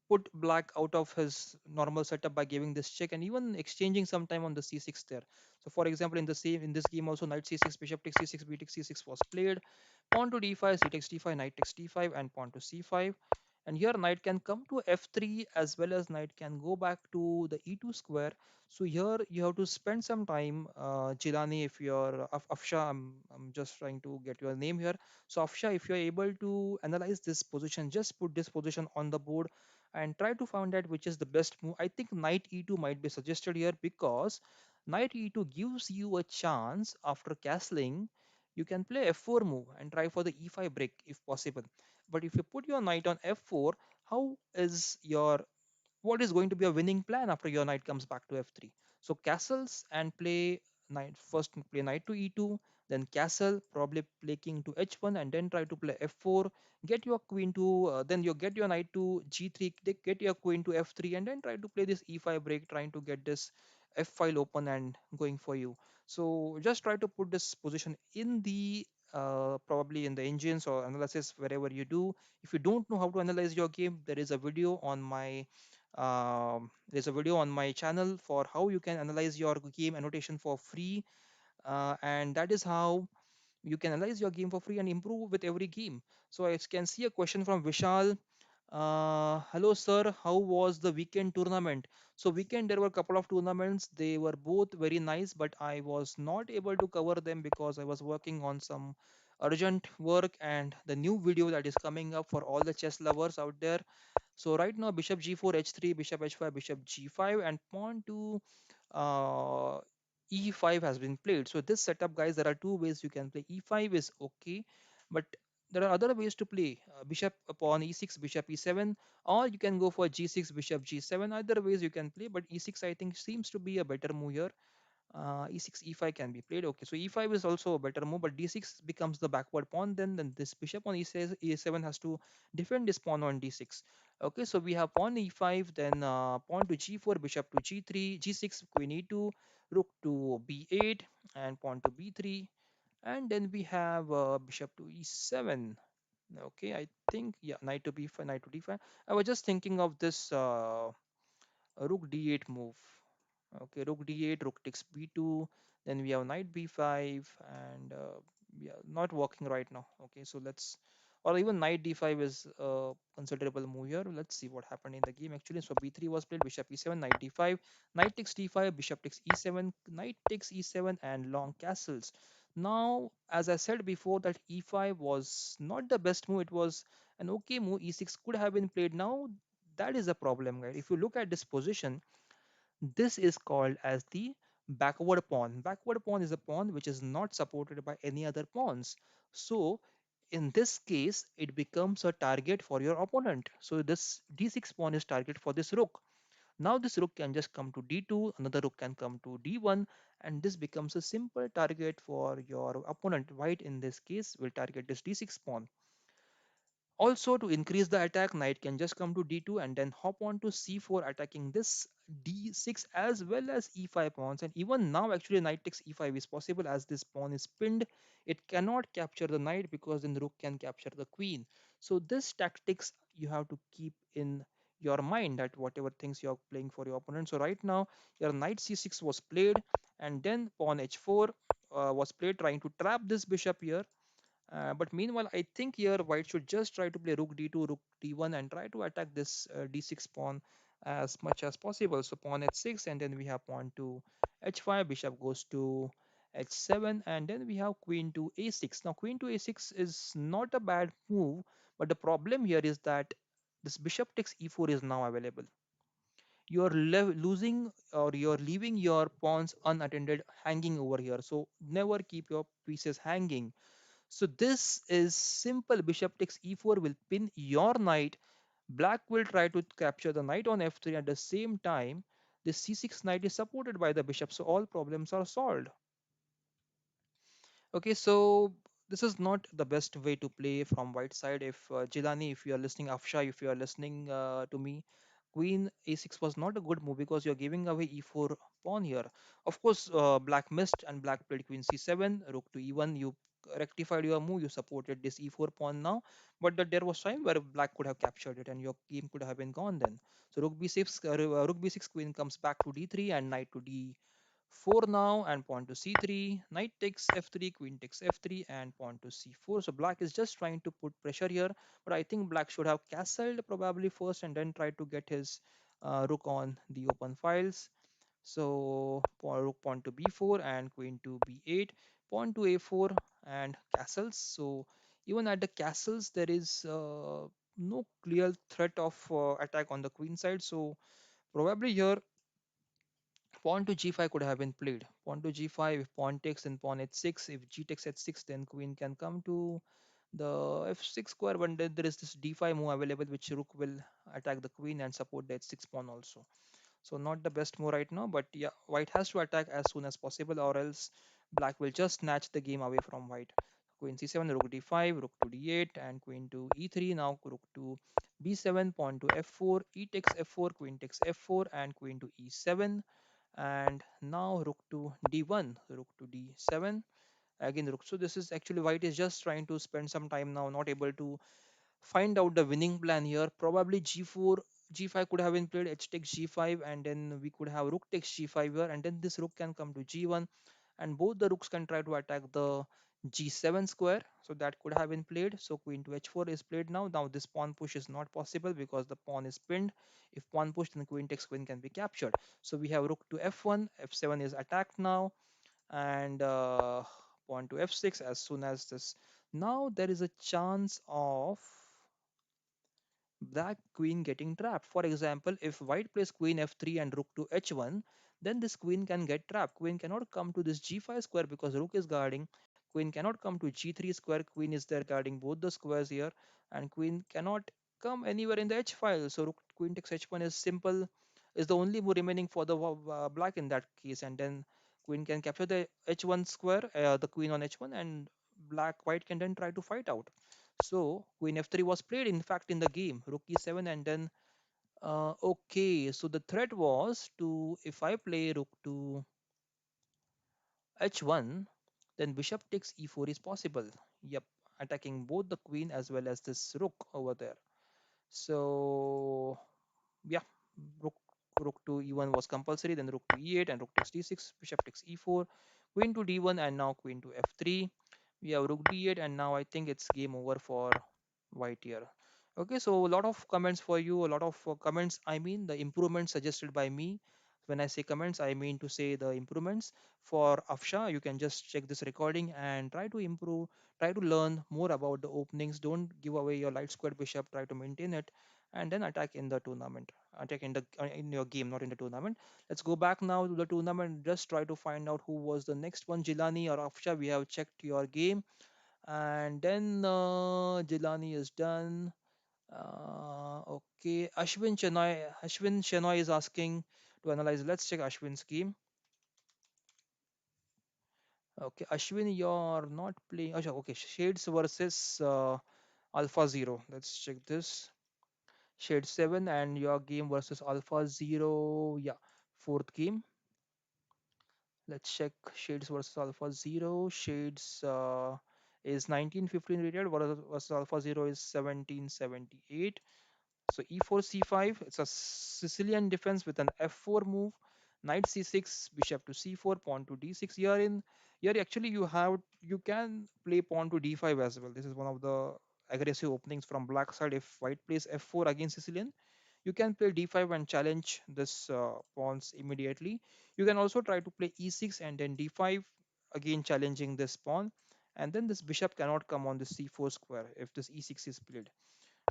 put black out of his normal setup by giving this check and even exchanging some time on the c6 there. So for example, in this game also, knight c6, bishop takes c6, b takes c6 was played, pawn to d5, c takes d5, knight takes d5, and pawn to c5. And here knight can come to f3, as well as knight can go back to the e2 square. So here you have to spend some time, Jilani, if you're Afsha, I'm just trying to get your name here. So Afsha, if you're able to analyze this position, just put this position on the board and try to find out which is the best move. I think knight e2 might be suggested here, because knight e2 gives you a chance after castling. You can play f4 move and try for the e5 break if possible. But if you put your knight on f4, how is your what is going to be a winning plan after your knight comes back to f3? So castles and play knight first, play knight to e2, then castle, probably play king to h1, and then try to play f4. Get your queen to then you get your knight to g3, get your queen to f3, and then try to play this e5 break, trying to get this f file open and going for you. So just try to put this position in the probably in the engines or analysis wherever you do. If you don't know how to analyze your game, there is a video on my there's a video on my channel for how you can analyze your game annotation for free, and that is how you can analyze your game for free and improve with every game. So I can see a question from Vishal. Hello sir, how was the weekend tournament? So weekend there were a couple of tournaments. They were both very nice, but I was not able to cover them because I was working on some urgent work and the new video that is coming up for all the chess lovers out there. So right now, bishop g4, h3, bishop h5, bishop g5, and pawn to uh, e5 has been played. So this setup, guys, there are two ways you can play. E5 is okay, but there are other ways to play. Bishop upon e6, bishop e7, or you can go for g6, bishop g7. Either ways you can play, but e6 I think seems to be a better move here. E6, e5 can be played. Okay, so e5 is also a better move, but d6 becomes the backward pawn. Then this bishop on e7 has to defend this pawn on d6. Okay, so we have pawn e5, then pawn to g4, bishop to g3, g6, queen e2, rook to b8, and pawn to b3, and then we have bishop to e7. Okay, I think, yeah, knight to b5, knight to d5. I was just thinking of this rook d8 move. Okay, rook d8, rook takes b2, then we have knight b5, and yeah, not working right now. Okay, so let's, or even knight d5 is a considerable move here. Let's see what happened in the game actually. So b3 was played, bishop e7, knight d5, knight takes d5, bishop takes e7, knight takes e7, and long castles. Now, as I said before, that e5 was not the best move. It was an okay move. E6 could have been played. Now, that is a problem, right? If you look at this position, this is called as the backward pawn. Backward pawn is a pawn which is not supported by any other pawns. So in this case, it becomes a target for your opponent. So this d6 pawn is target for this rook. Now this rook can just come to d2, another rook can come to d1, and this becomes a simple target for your opponent. White in this case will target this d6 pawn. Also, to increase the attack, knight can just come to d2 and then hop on to c4, attacking this d6 as well as e5 pawns. And even now, actually, knight takes e5 is possible as this pawn is pinned. It cannot capture the knight because then the rook can capture the queen. So this tactics you have to keep in your mind, that whatever things you are playing for your opponent. So right now, your knight c6 was played, and then pawn h4 was played, trying to trap this bishop here. But meanwhile, I think here white should just try to play rook d2, rook d1, and try to attack this d6 pawn as much as possible. So pawn h6, and then we have pawn to h5, bishop goes to h7, and then we have queen to a6. Now queen to a6 is not a bad move, but the problem here is that this bishop takes e4 is now available. You're losing, or you're leaving your pawns unattended hanging over here. So never keep your pieces hanging. So this is simple. Bishop takes e4 will pin your knight. Black will try to capture the knight on f3. At the same time, the c6 knight is supported by the bishop. So all problems are solved. Okay, so this is not the best way to play from white side. If Jilani, if you are listening, Afsha, if you are listening to me, queen a6 was not a good move because you're giving away e4 pawn here. Of course, black missed and black played queen c7, rook to e1. You rectified your move. You supported this e4 pawn now, but that there was time where black could have captured it and your game could have been gone then. So rook b6, rook b6, queen comes back to d3 and knight to d4 now, and pawn to c3. Knight takes f3, queen takes f3, and pawn to c4. So black is just trying to put pressure here, but I think black should have castled probably first and then try to get his rook on the open files. So rook pawn to b4 and queen to b8, pawn to a4 and castles. So even at the castles, there is no clear threat of attack on the queen side. So probably here pawn to g5 could have been played. Pawn to g5, if pawn takes, then pawn h6. If g takes h6, then queen can come to the f6 square. But then there is this d5 move available, which rook will attack the queen and support the h6 pawn also. So not the best move right now, but yeah, white has to attack as soon as possible, or else black will just snatch the game away from white. Queen c7, rook d5, rook to d8, and queen to e3. Now rook to b7, pawn to f4, e takes f4, queen takes f4, and queen to e7. And now rook to d1, rook to d7. Again rook. So this is actually white is just trying to spend some time now, not able to find out the winning plan here. Probably g4, g5 could have been played, h takes g5, and then we could have rook takes g5 here, and then this rook can come to g1, and both the rooks can try to attack the g7 square. So that could have been played. So queen to h4 is played now. Now this pawn push is not possible because the pawn is pinned. If pawn pushed, then queen takes, queen can be captured. So we have rook to f1, f7 is attacked now, and pawn to f6 as soon as this. Now there is a chance of black queen getting trapped. For example, if white plays queen f3 and rook to h1, then this queen can get trapped. Queen cannot come to this g5 square because rook is guarding. Queen cannot come to g3 square. Queen is there guarding both the squares here, and queen cannot come anywhere in the h file. So rook queen takes h1 is simple, is the only move remaining for the black in that case, and then queen can capture the h1 square, the queen on h1, and white can then try to fight out. So queen f3 was played, in fact, in the game. Rook e7, and then okay. So the threat was to, if I play rook to h1, then bishop takes e4 is possible. Yep, attacking both the queen as well as this rook over there. So yeah, rook rook to e1 was compulsory. Then rook to e8 and rook takes d6. Bishop takes e4, queen to d1, and now queen to f3. We have rook d8, and now I think it's game over for white here. Okay, so a lot of comments for you, a lot of comments. I mean the improvements suggested by me. When I say comments, I mean to say the improvements for Afsha. You can just check this recording and try to improve, try to learn more about the openings. Don't give away your light squared bishop. Try to maintain it, and then attack in the tournament. Attack in your game, not in the tournament. Let's go back now to the tournament. Just try to find out who was the next one, Jilani or Afsha. We have checked your game, and then Jilani is done. Okay, Ashwin Shenoy is asking to analyze. Let's check Ashwin's game. Okay, Ashwin, you're not playing. Okay, Shades versus Alpha Zero. Let's check this. Shade 7 and your game versus Alpha Zero. Yeah, fourth game. Let's check Shades versus Alpha Zero. Shades is 1915 rated, versus Alpha Zero is 1778. So e4 c5, it's a Sicilian defense with an f4 move, knight c6, bishop to c4, pawn to d6. Here actually you can play pawn to d5 as well. This is one of the aggressive openings from black side. If white plays f4 against Sicilian, you can play d5 and challenge this pawns immediately. You can also try to play e6 and then d5, again challenging this pawn, and then this bishop cannot come on the c4 square if this e6 is played.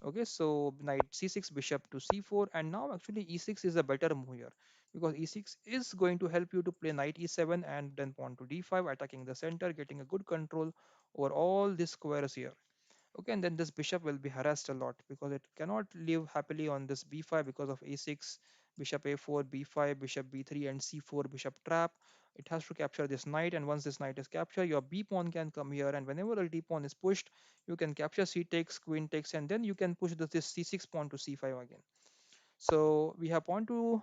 Okay, so knight c6, bishop to c4, and now actually e6 is a better move here because e6 is going to help you to play knight e7 and then pawn to d5, attacking the center, getting a good control over all these squares here. Okay, and then this bishop will be harassed a lot because it cannot live happily on this b5 because of a6, bishop a4, b5, bishop b3, and c4 bishop trap. It has to capture this knight, and once this knight is captured, your b pawn can come here, and whenever the d pawn is pushed, you can capture c takes, queen takes, and then you can push this c6 pawn to c5 again. So we have pawn to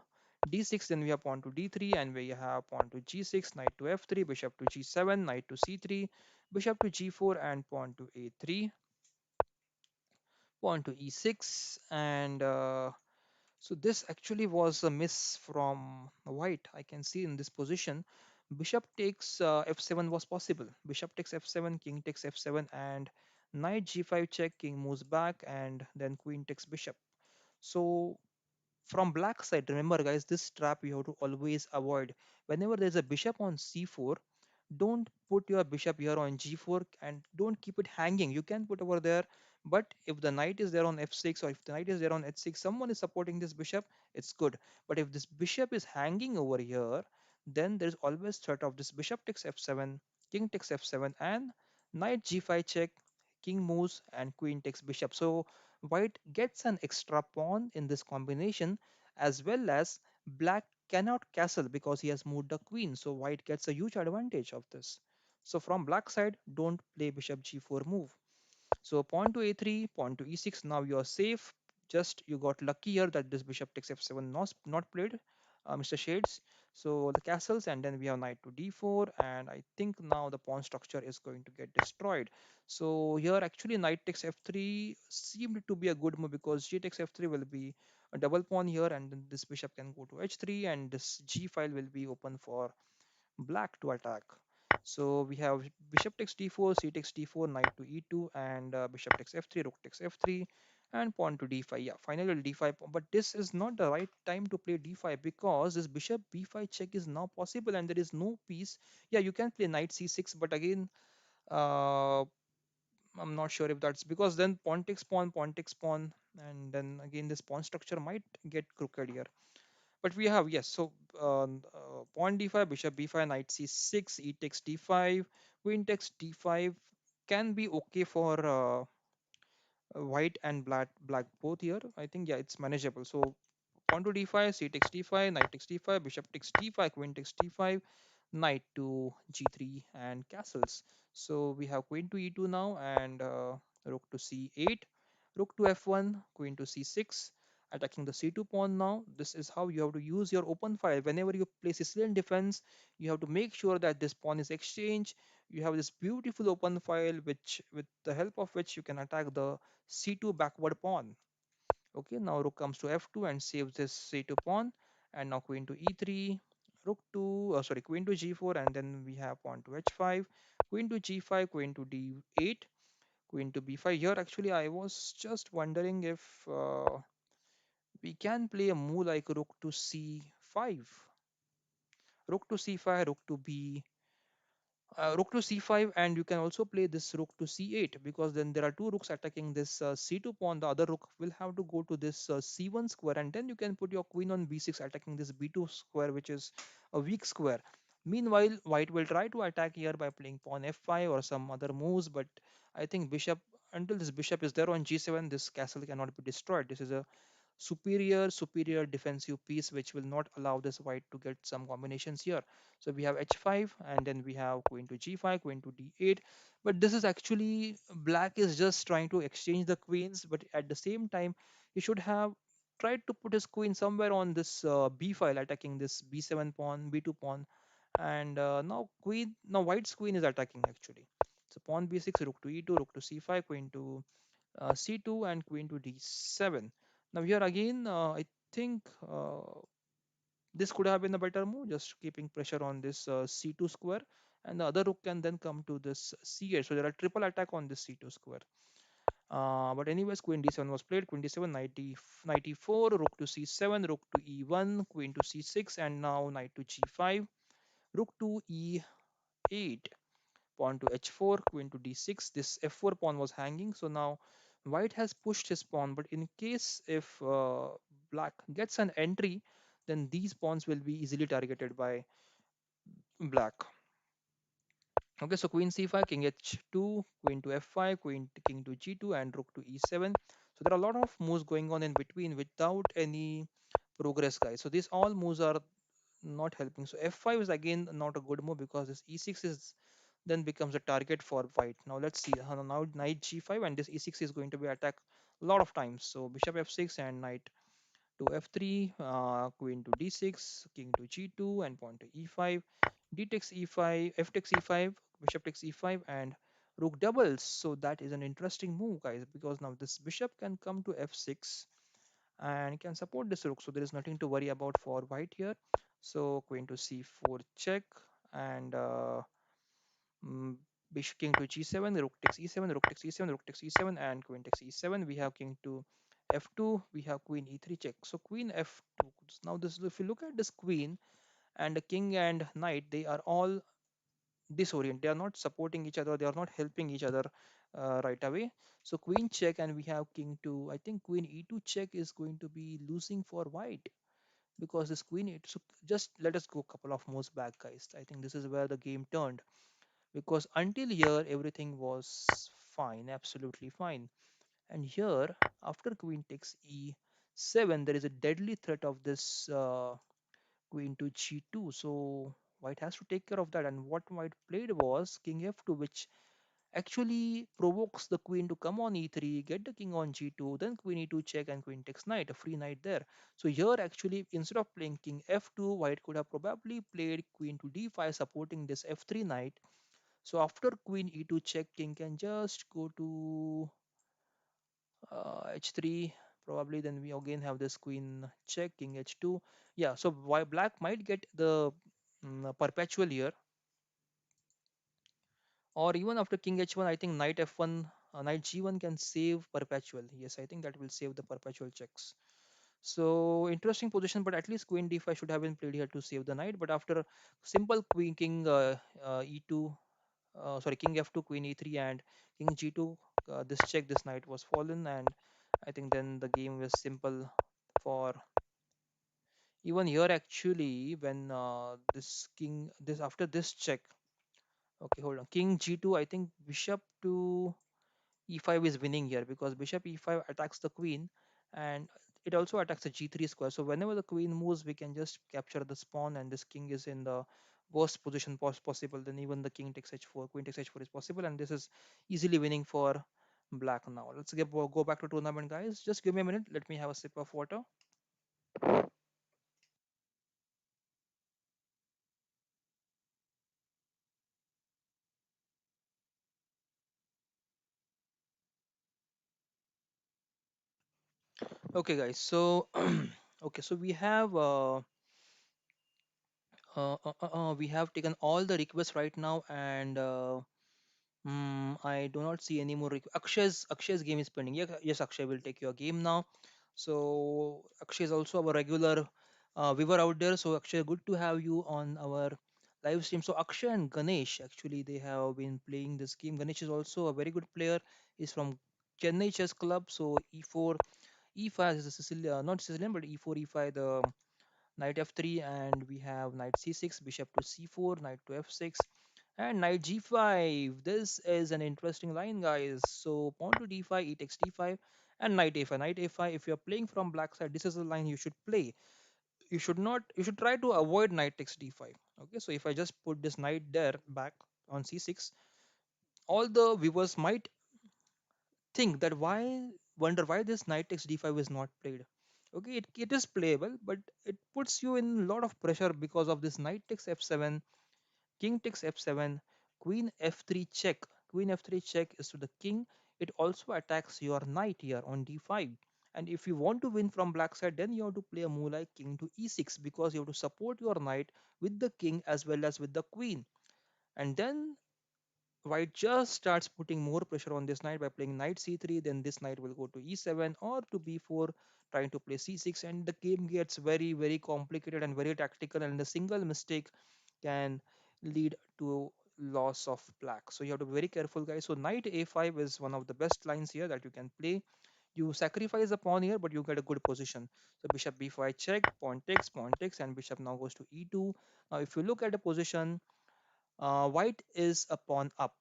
d6, then we have pawn to d3, and we have pawn to g6, knight to f3, bishop to g7, knight to c3, bishop to g4, and pawn to a3, pawn to e6, and so this actually was a miss from white. I can see in this position, bishop takes f7 was possible. Bishop takes f7, king takes f7, and knight g5 check, king moves back, and then queen takes bishop. So from black side, remember guys, this trap you have to always avoid. Whenever there's a bishop on c4, don't put your bishop here on g4 and don't keep it hanging. You can put over there, but if the knight is there on f6 or if the knight is there on h6, someone is supporting this bishop, it's good. But if this bishop is hanging over here, then there's always threat of this bishop takes f7, king takes f7, and knight g5 check, king moves, and queen takes bishop. So white gets an extra pawn in this combination, as well as black cannot castle because he has moved the queen. So white gets a huge advantage of this. So from black side, don't play bishop g4 move. So pawn to a3, pawn to e6. Now you are safe. Just you got lucky here that this bishop takes f7 not played, Mr. Shades. So the castles, and then we have knight to d4, and I think now the pawn structure is going to get destroyed. So here actually knight takes f3 seemed to be a good move because g takes f3 will be a double pawn here, and then this bishop can go to h3, and this g file will be open for black to attack. So we have bishop takes d4, c takes d4, knight to e2, and bishop takes f3, rook takes f3, and pawn to d5. Yeah, finally d5. But this is not the right time to play d5 because this bishop b5 check is now possible and there is no piece. Yeah, you can play knight c6, but again, uh, I'm not sure if that's because then pawn takes pawn, and then again this pawn structure might get crooked here. But we have, yes, so pawn d5, bishop b5, knight c6, e takes d5, queen takes d5 can be okay for white and black both here. I think, yeah, it's manageable. So pawn to d5, c takes d5, knight takes d5, bishop takes d5, queen takes d5, knight to g3, and castles. So we have queen to e2 now, and rook to c8, rook to f1, queen to c6, attacking the c2 pawn now. This is how you have to use your open file. Whenever you play Sicilian defense, you have to make sure that this pawn is exchanged. You have this beautiful open file, which with the help of which you can attack the c2 backward pawn. Okay, now rook comes to f2 and saves this c2 pawn, and now queen to e3, rook to sorry, queen to g4, and then we have pawn to h5, queen to g5, queen to d8, queen to b5. Here actually I was just wondering if we can play a move like rook to c5, rook to c5, rook to b rook to c5, and you can also play this rook to c8 because then there are two rooks attacking this c2 pawn. The other rook will have to go to this c1 square, and then you can put your queen on b6 attacking this b2 square, which is a weak square. Meanwhile, white will try to attack here by playing pawn f5 or some other moves, but I think bishop, until this bishop is there on g7, this castle cannot be destroyed. This is a superior defensive piece which will not allow this white to get some combinations here. So we have h5, and then we have queen to g5, queen to d8. But this is actually, black is just trying to exchange the queens, but at the same time he should have tried to put his queen somewhere on this b file, attacking this b7 pawn, b2 pawn, and now white's queen is attacking actually. So pawn b6, rook to e2, rook to c5, queen to c2, and queen to d7. Now here again, I think this could have been a better move, just keeping pressure on this c2 square, and the other rook can then come to this c8. So there are triple attack on this c2 square. But anyways, queen d7 was played, queen d7, knight e4, rook to c7, rook to e1, queen to c6, and now knight to g5, rook to e8, pawn to h4, queen to d6. This f4 pawn was hanging, so now white has pushed his pawn. But in case if black gets an entry, then these pawns will be easily targeted by black. Okay, so queen c5, king h2, queen to f5, queen to king to g2, and rook to e7. So there are a lot of moves going on in between without any progress, guys. So these all moves are not helping. So f5 is again not a good move because this e6 is then becomes a target for white. Now let's see. Now knight g5, and this e6 is going to be attacked a lot of times. So bishop f6 and knight to f3, queen to d6, king to g2, and pawn to e5, d takes e5, f takes e5, bishop takes e5, and rook doubles. So that is an interesting move, guys, because now this bishop can come to f6 and can support this rook. So there is nothing to worry about for white here. So queen to c4 check, and mm, bishop king to g7, rook takes e7, rook takes e7, rook takes e7, and queen takes e7. We have king to f2, we have queen e3 check. So queen f2. Now this, if you look at this queen and the king and knight, they are all disoriented. They are not supporting each other. They are not helping each other right away. So queen check, and we have king to. I think queen e2 check is going to be losing for white because this queen. So just let us go a couple of moves back, guys. I think this is where the game turned, because until here everything was fine, absolutely fine. And here, after queen takes e7, there is a deadly threat of this queen to g2. So white has to take care of that. And what white played was king f2, which actually provokes the queen to come on e3, get the king on g2, then queen e2 check, and queen takes knight, a free knight there. So here actually, instead of playing king f2, white could have probably played queen to d5, supporting this f3 knight. So after queen e2 check, king can just go to h3 probably. Then we again have this queen check, king h2. Yeah, so why black might get the perpetual here, or even after king h1, I think knight f1, knight g1 can save perpetual. Yes, I think that will save the perpetual checks. So interesting position, but at least queen d5 should have been played here to save the knight. But after simple queen king e2, sorry, king f2, queen e3, and king g2, this check, this knight was fallen, and I think then the game was simple for even here actually. When this king, this after this check, okay, hold on, king g2, I think bishop to e5 is winning here, because bishop e5 attacks the queen, and it also attacks the g3 square. So whenever the queen moves, we can just capture the pawn, and this king is in the worst position possible. Then even the king takes h4, queen takes h4 is possible, and this is easily winning for black. Now let's go back to tournament, guys. Just give me a minute, let me have a sip of water. Okay, guys, so okay, so we have taken all the requests right now, and I do not see any more. Akshay's game is pending. Yeah, yes, Akshay will take your game now. So Akshay is also our regular viewer out there. So Akshay, good to have you on our live stream. So Akshay and Ganesh, actually, they have been playing this game. Ganesh is also a very good player. He's from Chennai Chess Club. So e4, e5 is a Sicilian, not Sicilian, but e4, e5, the knight f3, and we have knight c6, bishop to c4, knight to f6, and knight g5. This is an interesting line, guys. So pawn to d5, e takes d5, and knight a5. Knight a5, if you're playing from black side, this is the line you should play. You should not, you should try to avoid knight takes d5. Okay, so if I just put this knight there back on c6, all the viewers might think that wonder why this knight takes d5 is not played. Okay, it is playable, but it puts you in a lot of pressure because of this knight takes f7, king takes f7, queen f3 check. Queen f3 check is to the king. It also attacks your knight here on d5. And if you want to win from black side, then you have to play a move like king to e6, because you have to support your knight with the king as well as with the queen. And then white just starts putting more pressure on this knight by playing knight c3. Then this knight will go to e7 or to b4, trying to play c6, and the game gets very, very complicated and very tactical, and the single mistake can lead to loss of black. So you have to be very careful, guys. So knight a5 is one of the best lines here that you can play. You sacrifice a pawn here, but you get a good position. So bishop b5 check, pawn takes, and bishop now goes to e2. Now if you look at the position, white is a pawn up.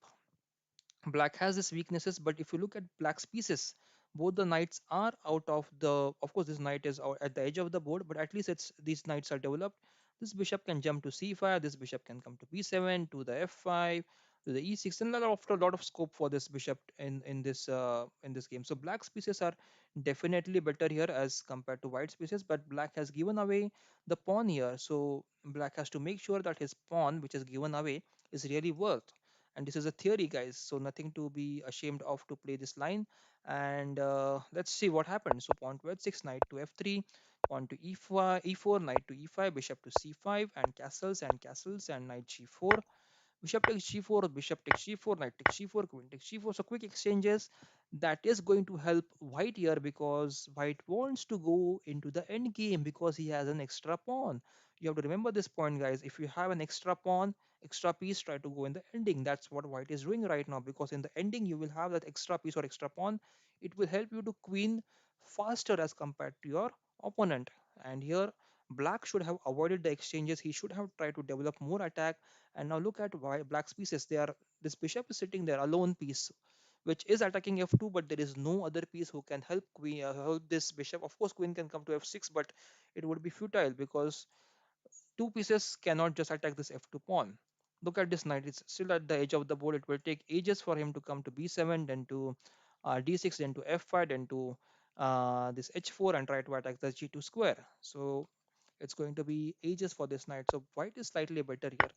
Black has these weaknesses, but if you look at black's pieces, both the knights are out of the. Of course, this knight is out at the edge of the board, but at least it's these knights are developed. This bishop can jump to c5. This bishop can come to b7 to the f5. to the e6, and a lot of scope for this bishop in this game. So black's pieces are definitely better here as compared to white's pieces, but black has given away the pawn here. So black has to make sure that his pawn, which is given away, is really worth. And this is a theory, guys, so nothing to be ashamed of to play this line. And let's see what happens. So pawn to h6, knight to f3, pawn to e5, e4, knight to e5, bishop to c5, and castles and knight g4. Bishop takes g4, bishop takes g4, knight takes g4, queen takes g4. So quick exchanges. That is going to help white here because white wants to go into the end game because he has an extra pawn. You have to remember this point, guys. If you have an extra pawn, extra piece, try to go in the ending. That's what white is doing right now, because in the ending you will have that extra piece or extra pawn. It will help you to queen faster as compared to your opponent. And here black should have avoided the exchanges. He should have tried to develop more attack. And now look at why black's pieces. They are This bishop is sitting there alone piece, which is attacking f2, but there is no other piece who can help queen, help this bishop. Of course, queen can come to f6, but it would be futile because two pieces cannot just attack this f2 pawn. Look at this knight; it's still at the edge of the board. It will take ages for him to come to b7, then to d6, then to f5, then to this h4, and try to attack the g2 square. So it's going to be ages for this knight. So white is slightly better here.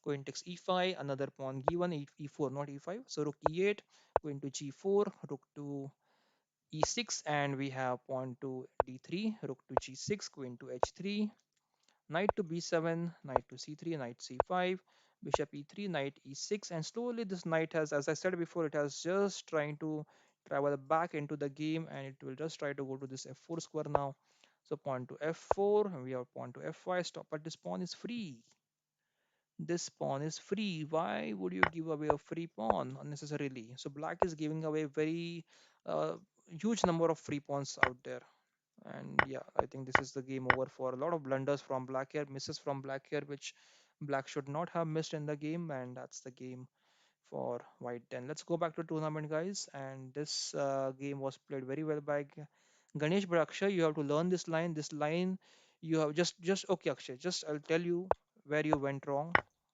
Queen takes e5, another pawn g1, e4, not e5. So rook e8, queen to g4, rook to e6, and we have pawn to d3, rook to g6, queen to h3, knight to b7, knight to c3, knight c5, bishop e3, knight e6, and slowly this knight has, as I said before, it has just trying to travel back into the game, and it will just try to go to this f4 square now. So pawn to f4, and we have pawn to f5, stop, but this pawn is free. This pawn is free. Why would you give away a free pawn unnecessarily? So black is giving away very uh, huge number of free pawns out there. And yeah, I think this is the game over for a lot of blunders from black here, misses from black here, which black should not have missed in the game, and that's the game for white. Then let's go back to tournament, guys. And this game was played very well by Ganesh. But Akshay, you have to learn this line. This line, you have just okay, Akshay. Just I'll tell you where you went wrong.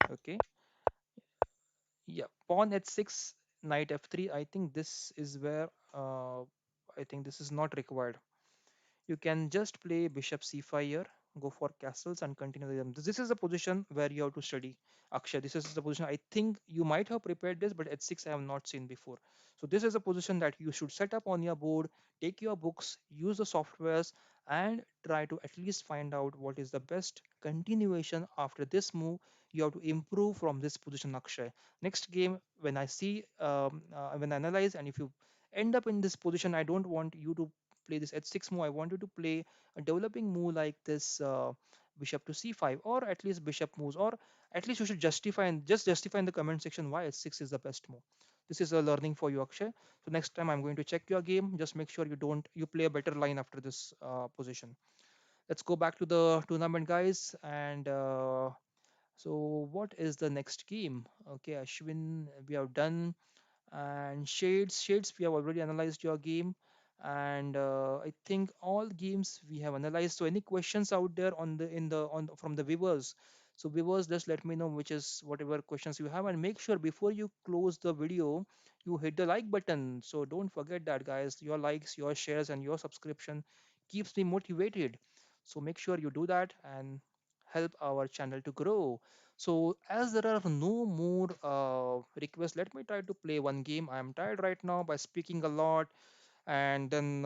Okay, yeah, pawn h6, knight f3. I think this is where I think this is not required. You can just play bishop c5 here, go for castles and continue the game. This is the position where you have to study. Akshay, this is the position I think you might have prepared this, but h6 I have not seen before. So this is a position that you should set up on your board, take your books, use the softwares, and try to at least find out what is the best continuation after this move. You have to improve from this position, Akshay. Next game, when I see, when I analyze, and if you end up in this position, I don't want you to play this h6 move. I want you to play a developing move like this bishop to c5, or at least bishop moves, or at least you should justify and just justify in the comment section why h6 is the best move. This is a learning for you, Akshay. So next time I'm going to check your game. Just make sure you play a better line after this position. Let's go back to the tournament, guys. And so what is the next game? Okay, Ashwin, we have done. And shades, we have already analyzed your game. And I think all games we have analyzed. So any questions out there on the in the on from the viewers? So viewers, just let me know which is whatever questions you have, and make sure before you close the video you hit the like button. So don't forget that, guys. Your likes, your shares, and your subscription keeps me motivated. So make sure you do that and help our channel to grow. So as there are no more requests, let me try to play one game. I am tired right now by speaking a lot and then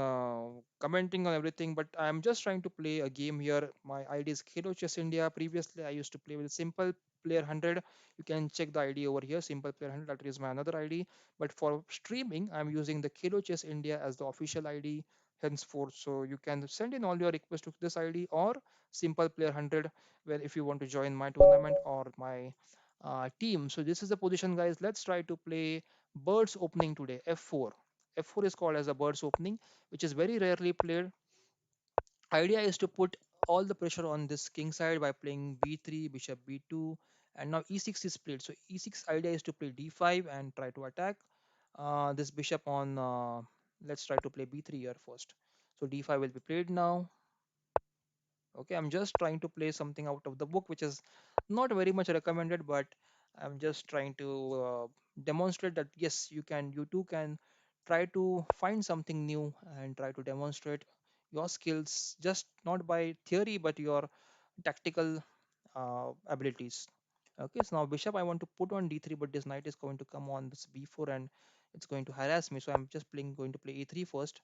commenting on everything, but I'm just trying to play a game here. My ID is Khelo Chess India. Previously I used to play with Simple Player 100. You can check the ID over here, Simple Player 100. That is my another ID. But for streaming, I'm using the Khelo Chess India as the official ID henceforth. So you can send in all your requests to this ID or Simple Player 100, where if you want to join my tournament or my team. So this is the position, guys. Let's try to play birds opening today, f4. F4 is called as a bird's opening, which is very rarely played. Idea is to put all the pressure on this king side by playing b3, bishop b2, and now e6 is played. So e6 idea is to play d5 and try to attack this bishop on. Let's try to play b3 here first. So d5 will be played now. Okay, I'm just trying to play something out of the book, which is not very much recommended, but I'm just trying to demonstrate that yes, you too can try to find something new and try to demonstrate your skills, just not by theory but your tactical abilities. Okay, so now bishop I want to put on d3, but this knight is going to come on this b4 and it's going to harass me. So I'm just going to play a3 first,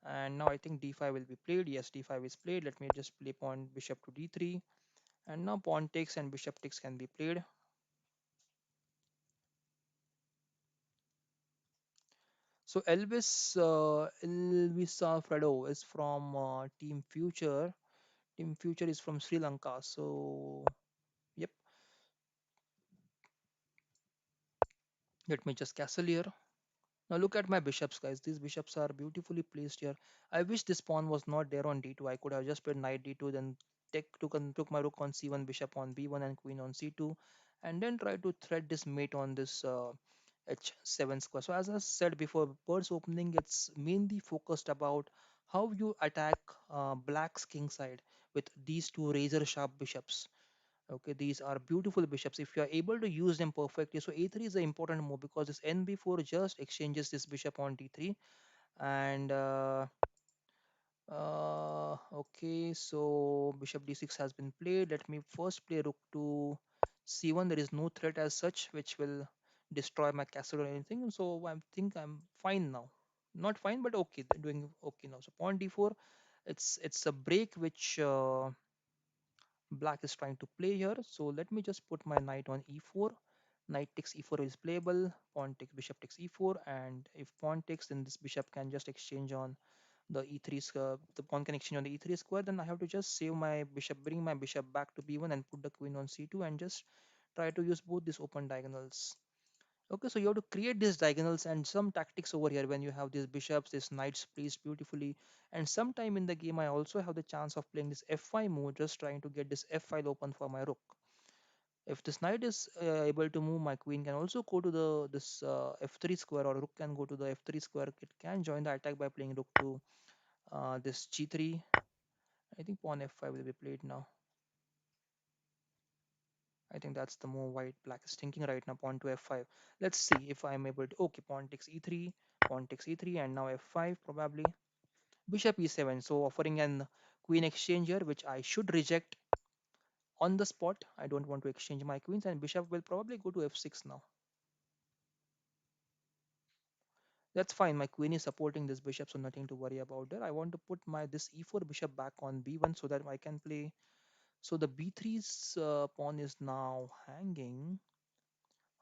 and now I think d5 will be played. Yes, d5 is played. Let me just play pawn bishop to d3, and now pawn takes and bishop takes can be played. So Elvis Alfredo is from Team Future. Team Future is from Sri Lanka. So yep, let me just castle here. Now look at my bishops, guys. These bishops are beautifully placed here. I wish this pawn was not there on d2. I could have just played knight d2, then took my rook on c1, bishop on b1, and queen on c2, and then try to thread this mate on this h7 square. So as I said before, bird's opening, it's mainly focused about how you attack black's king side with these two razor sharp bishops. Okay, these are beautiful bishops if you are able to use them perfectly. So a3 is an important move because this nb4 just exchanges this bishop on d3. And okay, so bishop d6 has been played. Let me first play rook to c1. There is no threat as such which will destroy my castle or anything. So I think I'm fine now. Not fine, but okay, doing okay now. So pawn d4, it's a break which black is trying to play here. So let me just put my knight on e4. Knight takes e4 is playable. Pawn takes bishop takes e4, and if pawn takes, then this bishop can just exchange on the e3 square. The pawn can exchange on the e3 square. Then I have to just save my bishop, bring my bishop back to b1, and put the queen on c2, and just try to use both these open diagonals. Okay, so you have to create these diagonals and some tactics over here when you have these bishops, these knights placed beautifully. And sometime in the game, I also have the chance of playing this f5 move, just trying to get this f file open for my rook. If this knight is able to move, my queen can also go to the this f3 square, or rook can go to the f3 square. It can join the attack by playing rook to this g3. I think pawn f5 will be played now. I think that's the move white black is thinking right now. Pawn to f5. Let's see if I'm able to. Okay, pawn takes e3, pawn takes e3, and now f5 probably. Bishop e7. So offering an queen exchange here, which I should reject on the spot. I don't want to exchange my queens, and bishop will probably go to f6 now. That's fine. My queen is supporting this bishop, so nothing to worry about there. I want to put my this e4 bishop back on b1 so that I can play. So the b3's pawn is now hanging.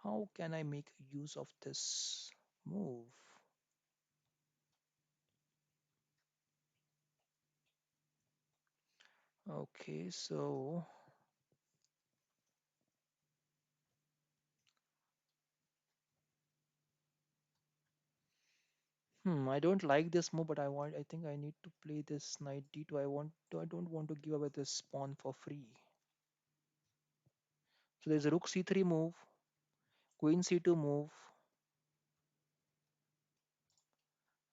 How can I make use of this move? Okay, so I don't like this move, but I think I need to play this knight d2. I don't want to give away this pawn for free. So there's a rook c3 move, queen c2 move.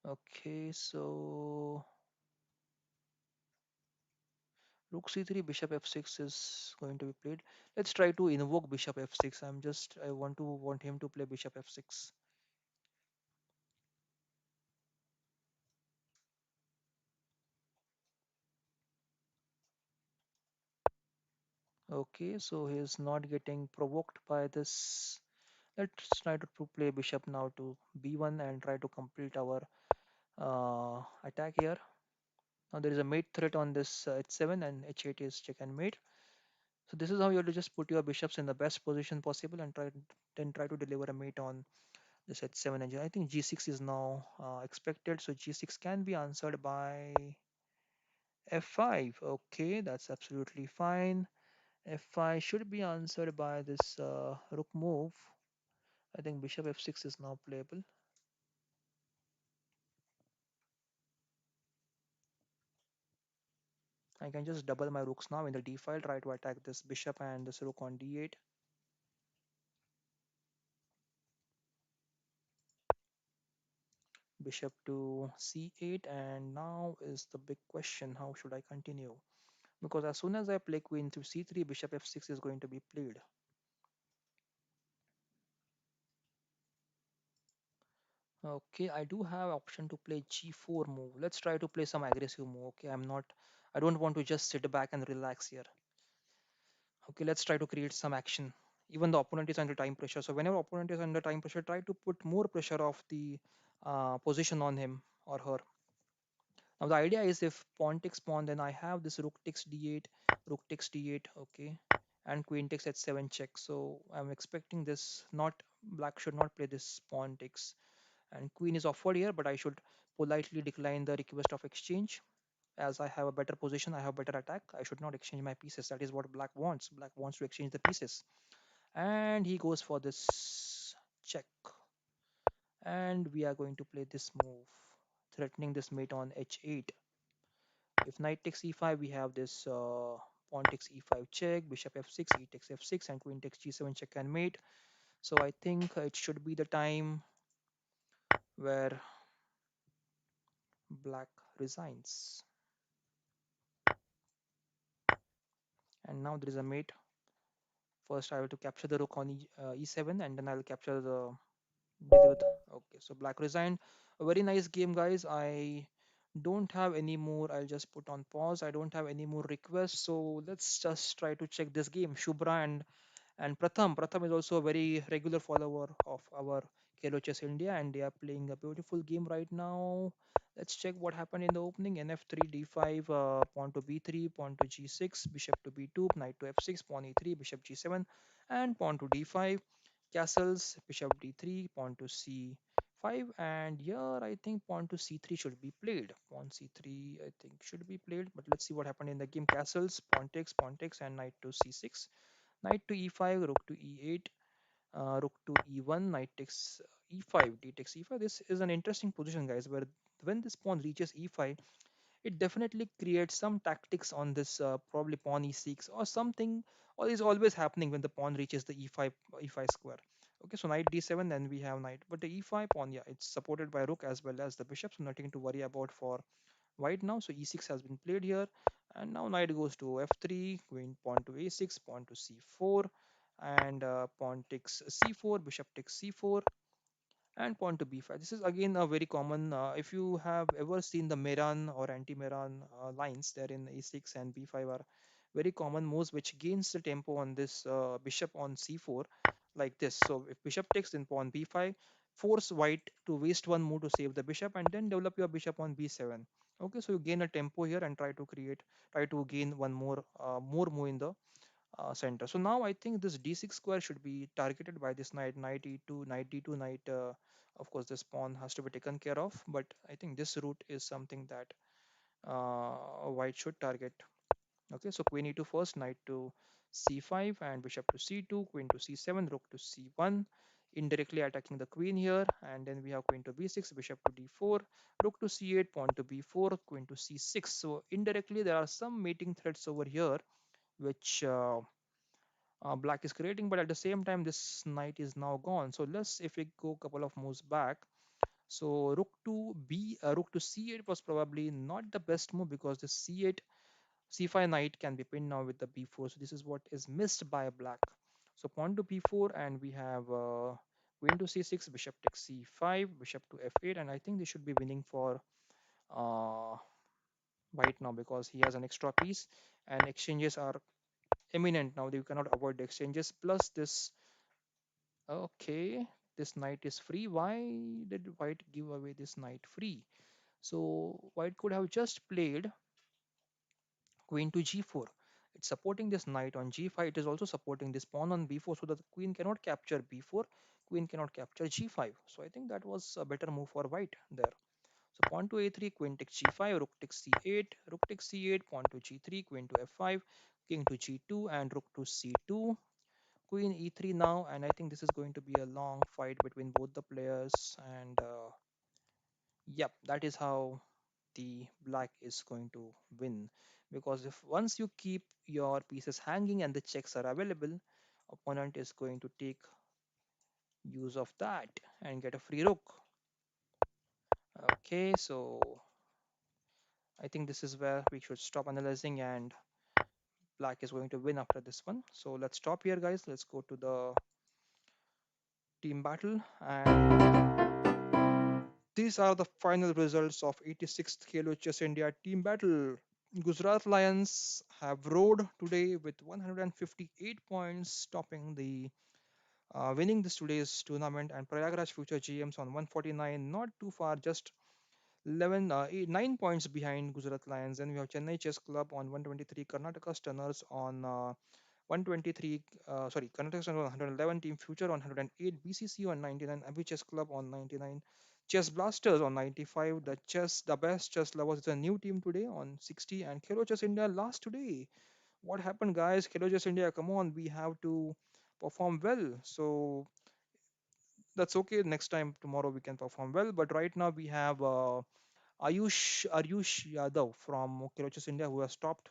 Okay, so rook c3, bishop f6 is going to be played. Let's try to invoke bishop f6. I want him to play bishop f6. Okay, so he's not getting provoked by this. Let's try to play bishop now to b1 and try to complete our attack here. Now there is a mate threat on this h7, and h8 is check and mate. So this is how you have to just put your bishops in the best position possible and try to deliver a mate on this h7 engine. I think g6 is now expected, so g6 can be answered by f5. Okay, that's absolutely fine. f5 should be answered by this rook move. I think bishop f6 is now playable. I can just double my rooks now in the d file, try to attack this bishop and this rook on d8. Bishop to c8, and now is the big question, how should I continue? Because as soon as I play queen to c3, bishop f6 is going to be played. Okay, I do have option to play g4 move. Let's try to play some aggressive move. Okay, I don't want to just sit back and relax here. Okay, let's try to create some action. Even the opponent is under time pressure. So whenever opponent is under time pressure, try to put more pressure of the position on him or her. Now the idea is if pawn takes pawn, then I have this rook takes d8, rook takes d8, okay, and queen takes h7 check. So I'm expecting this. Not black should not play this pawn takes, and queen is offered here, but I should politely decline the request of exchange. As I have a better position, I have better attack. I should not exchange my pieces. That is what black wants. Black wants to exchange the pieces, and he goes for this check, and we are going to play this move, threatening this mate on h8. If knight takes e5, we have this pawn takes e5 check, bishop f6, e takes f6, and queen takes g7 check and mate. So I think it should be the time where black resigns. And now there is a mate. First, I have to capture the rook on e7, and then I'll capture the deliver. Okay, so black resigned. A very nice game, guys. I don't have any more. I'll just put on pause. I don't have any more requests. So let's just try to check this game. Shubhra and Pratham. Pratham is also a very regular follower of our Khelo Chess India, and they are playing a beautiful game right now. Let's check what happened in the opening. Nf3, d5, pawn to b3, pawn to g6, bishop to b2, knight to f6, pawn e3, bishop g7, and pawn to d5. Castles, bishop d3, pawn to c5, and here I think pawn to c3 should be played. Pawn c3 I think should be played, but let's see what happened in the game. Castles, pawn takes, and knight to c6. Knight to e5, rook to e8, rook to e1, knight takes e5, d takes e5. This is an interesting position, guys, where when this pawn reaches e5, it definitely creates some tactics on this probably pawn e6 or something, or is always happening when the pawn reaches the e5 square. Okay, so knight d7, then we have knight, but the e5 pawn, yeah, it's supported by rook as well as the bishop, so nothing to worry about for white now. So e6 has been played here, and now knight goes to f3, queen pawn to a6, pawn to c4, and pawn takes c4, bishop takes c4, and pawn to b5. This is again a very common. If you have ever seen the Meran or anti-Meran lines, there in a6 and b5 are very common moves which gains the tempo on this bishop on c4 like this. So if bishop takes, then pawn b5, force white to waste one move to save the bishop, and then develop your bishop on b7. Okay, so you gain a tempo here and try to gain one more move in the center. So now I think this d6 square should be targeted by this knight, knight e2, knight d2, knight. Of course, this pawn has to be taken care of, but I think this route is something that white should target. Okay, so queen e2 first, knight to c5, and bishop to c2, queen to c7, rook to c1, indirectly attacking the queen here, and then we have queen to b6, bishop to d4, rook to c8, pawn to b4, queen to c6. So indirectly, there are some mating threats over here, which black is creating, but at the same time this knight is now gone. So let's, if we go a couple of moves back, so rook to c8 was probably not the best move, because the c8 c5 knight can be pinned now with the b4. So this is what is missed by black. So pawn to b4, and we have queen to c6, bishop takes c5, bishop to f8, and I think they should be winning for uh, white now, because he has an extra piece and exchanges are imminent now. You cannot avoid the exchanges. Plus this, okay, this knight is free. Why did white give away this knight free? So white could have just played queen to g4. It's supporting this knight on g5. It is also supporting this pawn on b4, so that the queen cannot capture b4, queen cannot capture g5. So I think that was a better move for white there. So pawn to a3, queen takes g5, rook takes c8, rook takes c8, pawn to g3, queen to f5, king to g2, and rook to c2. Queen e3 now, and I think this is going to be a long fight between both the players. And yep, that is how the black is going to win, because if once you keep your pieces hanging and the checks are available, opponent is going to take use of that and get a free rook. Okay, so I think this is where we should stop analyzing, and black is going to win after this one. So let's stop here, guys. Let's go to the team battle. And These are the final results of 86th Khelo Chess India team battle. Gujarat Lions have rode today with 158 points, topping the winning this today's tournament, and Prayagraj Future GMs on 149, not too far, just 9 points behind Gujarat Lions. Then we have Chennai Chess Club on 123, Karnataka Stunners on 123, sorry, Karnataka Stunners on 111, Team Future on 108, BCC on 99, Abbey Chess Club on 99, Chess Blasters on 95, the best chess lovers is a new team today on 60, and Khelo Chess India last today. What happened, guys? Khelo Chess India, come on, we have to perform well. So that's okay. Next time, tomorrow we can perform well. But right now we have Ayush Yadav from Kirochis India who has stopped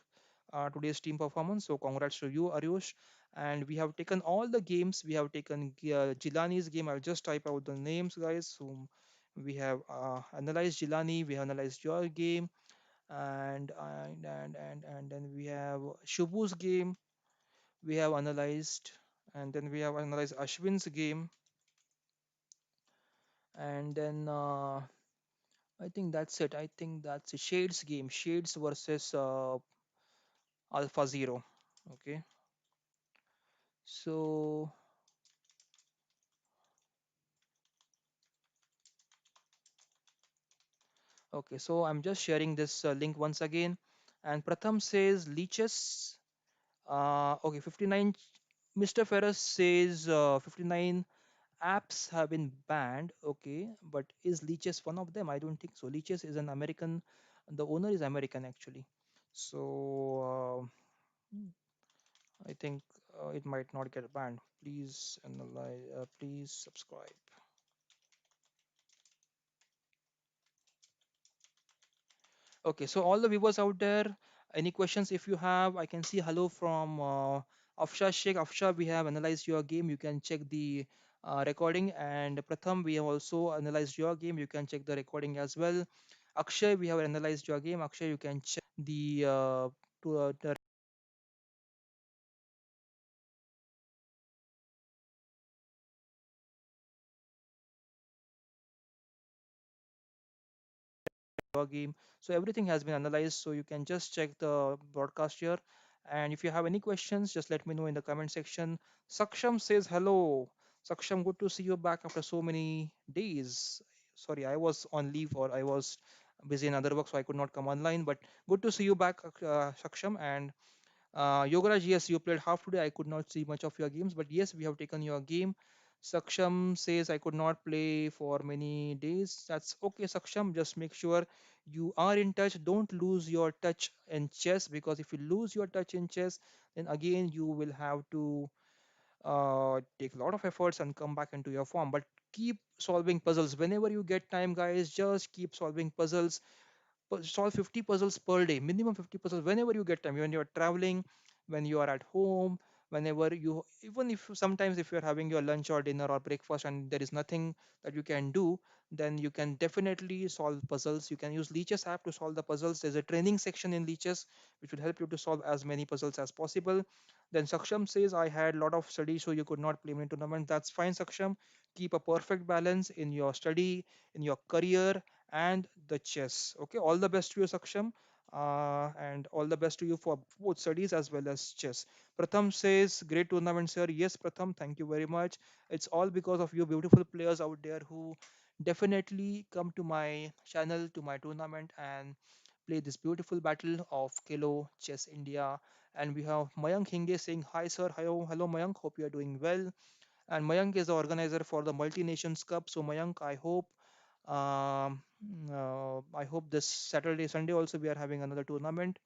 today's team performance. So congrats to you, Ayush. And we have taken all the games. We have taken Jilani's game. I'll just type out the names, guys. So we have analyzed Jilani. We have analyzed your game, and then we have Shubhu's game. We have analyzed, and then we have analyzed Ashwin's game, and then. I think that's it. I think that's a Shades game. Shades versus Alpha Zero. Okay. So okay. So I'm just sharing this link once again. And Pratham says leeches. Okay. 59. Mr. Ferris says 59 apps have been banned. Okay. But is leeches one of them? I don't think so. Leeches is an American. The owner is American actually. So I think it might not get banned. Please analyze. Please subscribe. Okay, so all the viewers out there, any questions if you have, I can see hello from Afsha Sheikh. Afsha, we have analyzed your game. You can check the recording. And Pratham, we have also analyzed your game. You can check the recording as well. Akshay, we have analyzed your game. Akshay, you can check the your game. So everything has been analyzed. So you can just check the broadcast here. And if you have any questions, just let me know in the comment section. Saksham says hello. Saksham, good to see you back after so many days. Sorry, I was on leave or I was busy in other work, so I could not come online. But good to see you back, Saksham. And Yogaraj, yes, you played half today. I could not see much of your games, but yes, we have taken your game. Saksham says I could not play for many days. That's okay, Saksham. Just make sure you are in touch. Don't lose your touch in chess, because if you lose your touch in chess, then again you will have to take a lot of efforts and come back into your form. But keep solving puzzles whenever you get time, guys. Just keep solving puzzles. Solve 50 puzzles per day, minimum 50 puzzles whenever you get time, when you're traveling, when you are at home, whenever you, even if sometimes if you're having your lunch or dinner or breakfast and there is nothing that you can do, then you can definitely solve puzzles. You can use Leeches app to solve the puzzles. There's a training section in Leeches which will help you to solve as many puzzles as possible. Then Saksham says I had a lot of study so you could not play many tournaments. That's fine, Saksham. Keep a perfect balance in your study, in your career, and the chess. Okay, all the best to you, Saksham, and all the best to you for both studies as well as chess. Pratham says, great tournament, sir. Yes, Pratham, thank you very much. It's all because of you beautiful players out there who definitely come to my channel, to my tournament, and play this beautiful battle of Kilo Chess India. And we have Mayank Hinge saying, hi, sir. Hello, Mayank. Hope you are doing well. And Mayank is the organizer for the Multi Nations Cup. So, Mayank, um, I hope this Saturday, Sunday also we are having another tournament.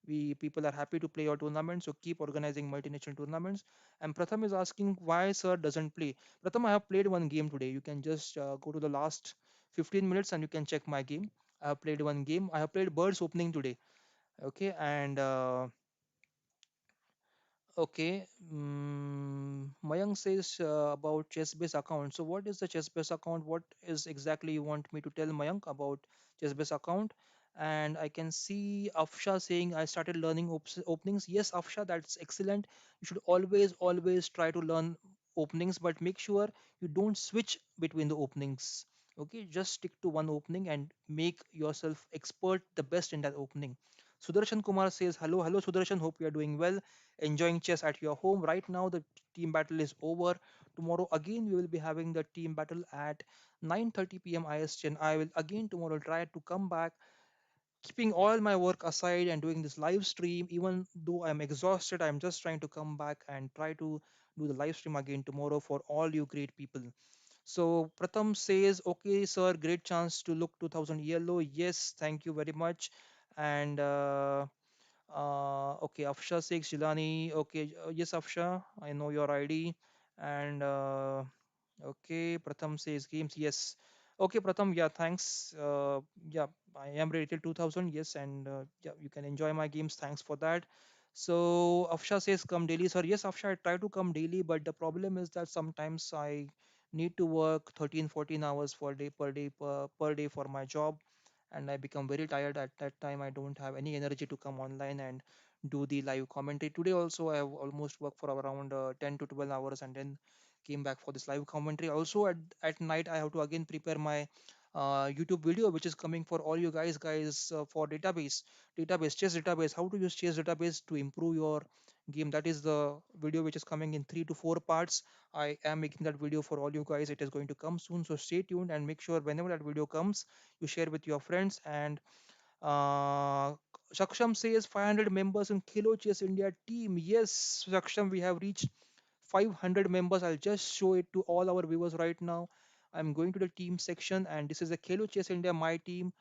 We people are happy to play your tournament, so keep organizing multinational tournaments. And Pratham is asking why sir doesn't play. Pratham, I have played one game today. You can just go to the last 15 minutes and you can check my game. I have played one game. I have played Birds opening today. Okay, and okay, Mayank says about chess-based account. So what is the chess-based account? What is exactly you want me to tell Mayank about chess-based account? And I can see Afsha saying I started learning openings. Yes, Afsha, that's excellent. You should always try to learn openings, but make sure you don't switch between the openings. Okay, just stick to one opening and make yourself expert, the best in that opening. Sudarshan Kumar says, hello, hello, Sudarshan. Hope you are doing well. Enjoying chess at your home. Right now, the team battle is over. Tomorrow, again, we will be having the team battle at 9:30 p.m. IST. And I will again tomorrow try to come back, keeping all my work aside and doing this live stream. Even though I'm exhausted, I'm just trying to come back and try to do the live stream again tomorrow for all you great people. So Pratham says, okay, sir, great chance to look 2000 yellow. Yes, thank you very much. And okay, Afsha says Shilani. Okay, yes, Afsha, I know your ID. And okay, Pratham says games. Yes. Okay, Pratham. Yeah, thanks. Yeah, I am ready till 2000. Yes, and yeah, you can enjoy my games. Thanks for that. So Afsha says come daily. Sir, yes, Afsha, I try to come daily, but the problem is that sometimes I need to work 13, 14 hours per day for my job, and I become very tired at that time. I don't have any energy to come online and do the live commentary. Today also I have almost worked for around 10 to 12 hours and then came back for this live commentary. Also at night I have to again prepare my YouTube video which is coming for all you guys for database chess database, how to use chess database to improve your game. That is the video which is coming in 3 to 4 parts. I am making that video for all you guys. It is going to come soon, so stay tuned and make sure whenever that video comes you share with your friends. And uh, Saksham says 500 members in Khelo Chess India team. Yes, Saksham, we have reached 500 members. I'll just show it to all our viewers right now. I'm going to the team section, and this is the Khelo Chess India, my team,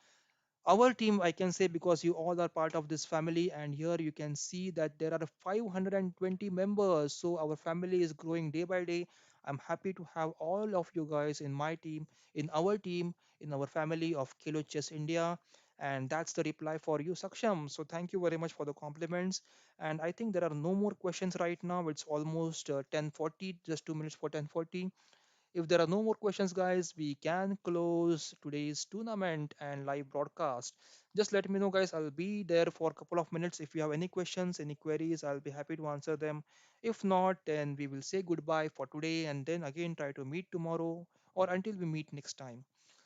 our team, I can say, because you all are part of this family. And here you can see that there are 520 members, so our family is growing day by day. I'm happy to have all of you guys in my team, in our team, in our family of Kilo Chess India. And that's the reply for you, Saksham. So thank you very much for the compliments. And I think there are no more questions right now. It's almost 10:40, just 2 minutes for 10:40. If there are no more questions, guys, we can close today's tournament and live broadcast. Just let me know, guys. I'll be there for a couple of minutes. If you have any questions, any queries, I'll be happy to answer them. If not, then we will say goodbye for today and then again try to meet tomorrow or until we meet next time.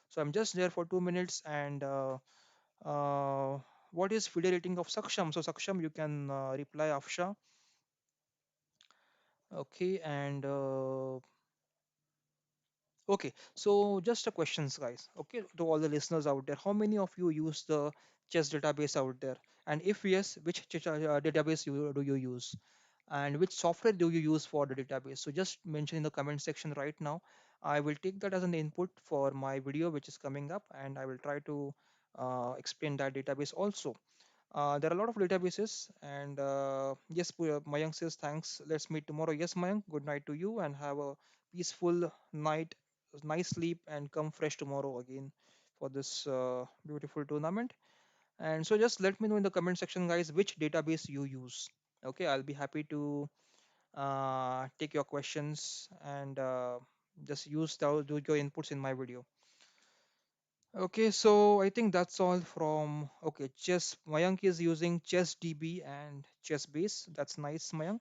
So I'm just there for 2 minutes. And uh, what is FIDE rating of Saksham? So Saksham, you can reply Afsha. Okay, and okay, so just a questions, guys. Okay, to all the listeners out there, how many of you use the chess database out there? And if yes, which database do you use? And which software do you use for the database? So just mention in the comment section right now. I will take that as an input for my video, which is coming up, and I will try to explain that database also. There are a lot of databases, and yes, Mayank says thanks. Let's meet tomorrow. Yes, Mayank, good night to you, and have a peaceful night, nice sleep, and come fresh tomorrow again for this beautiful tournament. And so, just let me know in the comment section, guys, which database you use. Okay, I'll be happy to take your questions and just use do your inputs in my video. Okay, so I think that's all from Chess. Mayank is using ChessDB and ChessBase. That's nice, Mayank.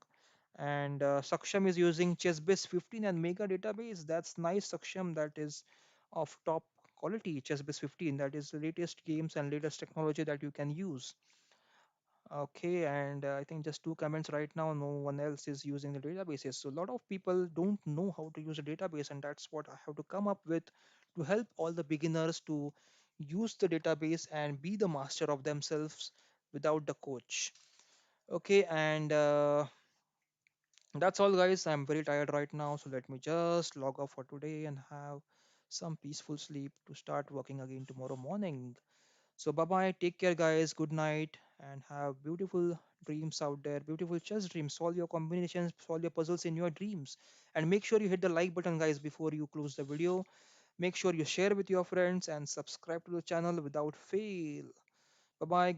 And Saksham is using ChessBase 15 and Mega Database. That's nice, Saksham. That is of top quality. ChessBase 15. That is the latest games and latest technology that you can use. Okay, and I think just two comments right now. No one else is using the databases. So a lot of people don't know how to use a database, and that's what I have to come up with to help all the beginners to use the database and be the master of themselves without the coach. Okay, and that's all, guys. I'm very tired right now, so let me just log off for today and have some peaceful sleep to start working again tomorrow morning. So bye bye. Take care, guys. Good night and have beautiful dreams out there. Beautiful chess dreams. Solve your combinations, solve your puzzles in your dreams. And make sure you hit the like button, guys, before you close the video. Make sure you share with your friends and subscribe to the channel without fail. Bye bye. Good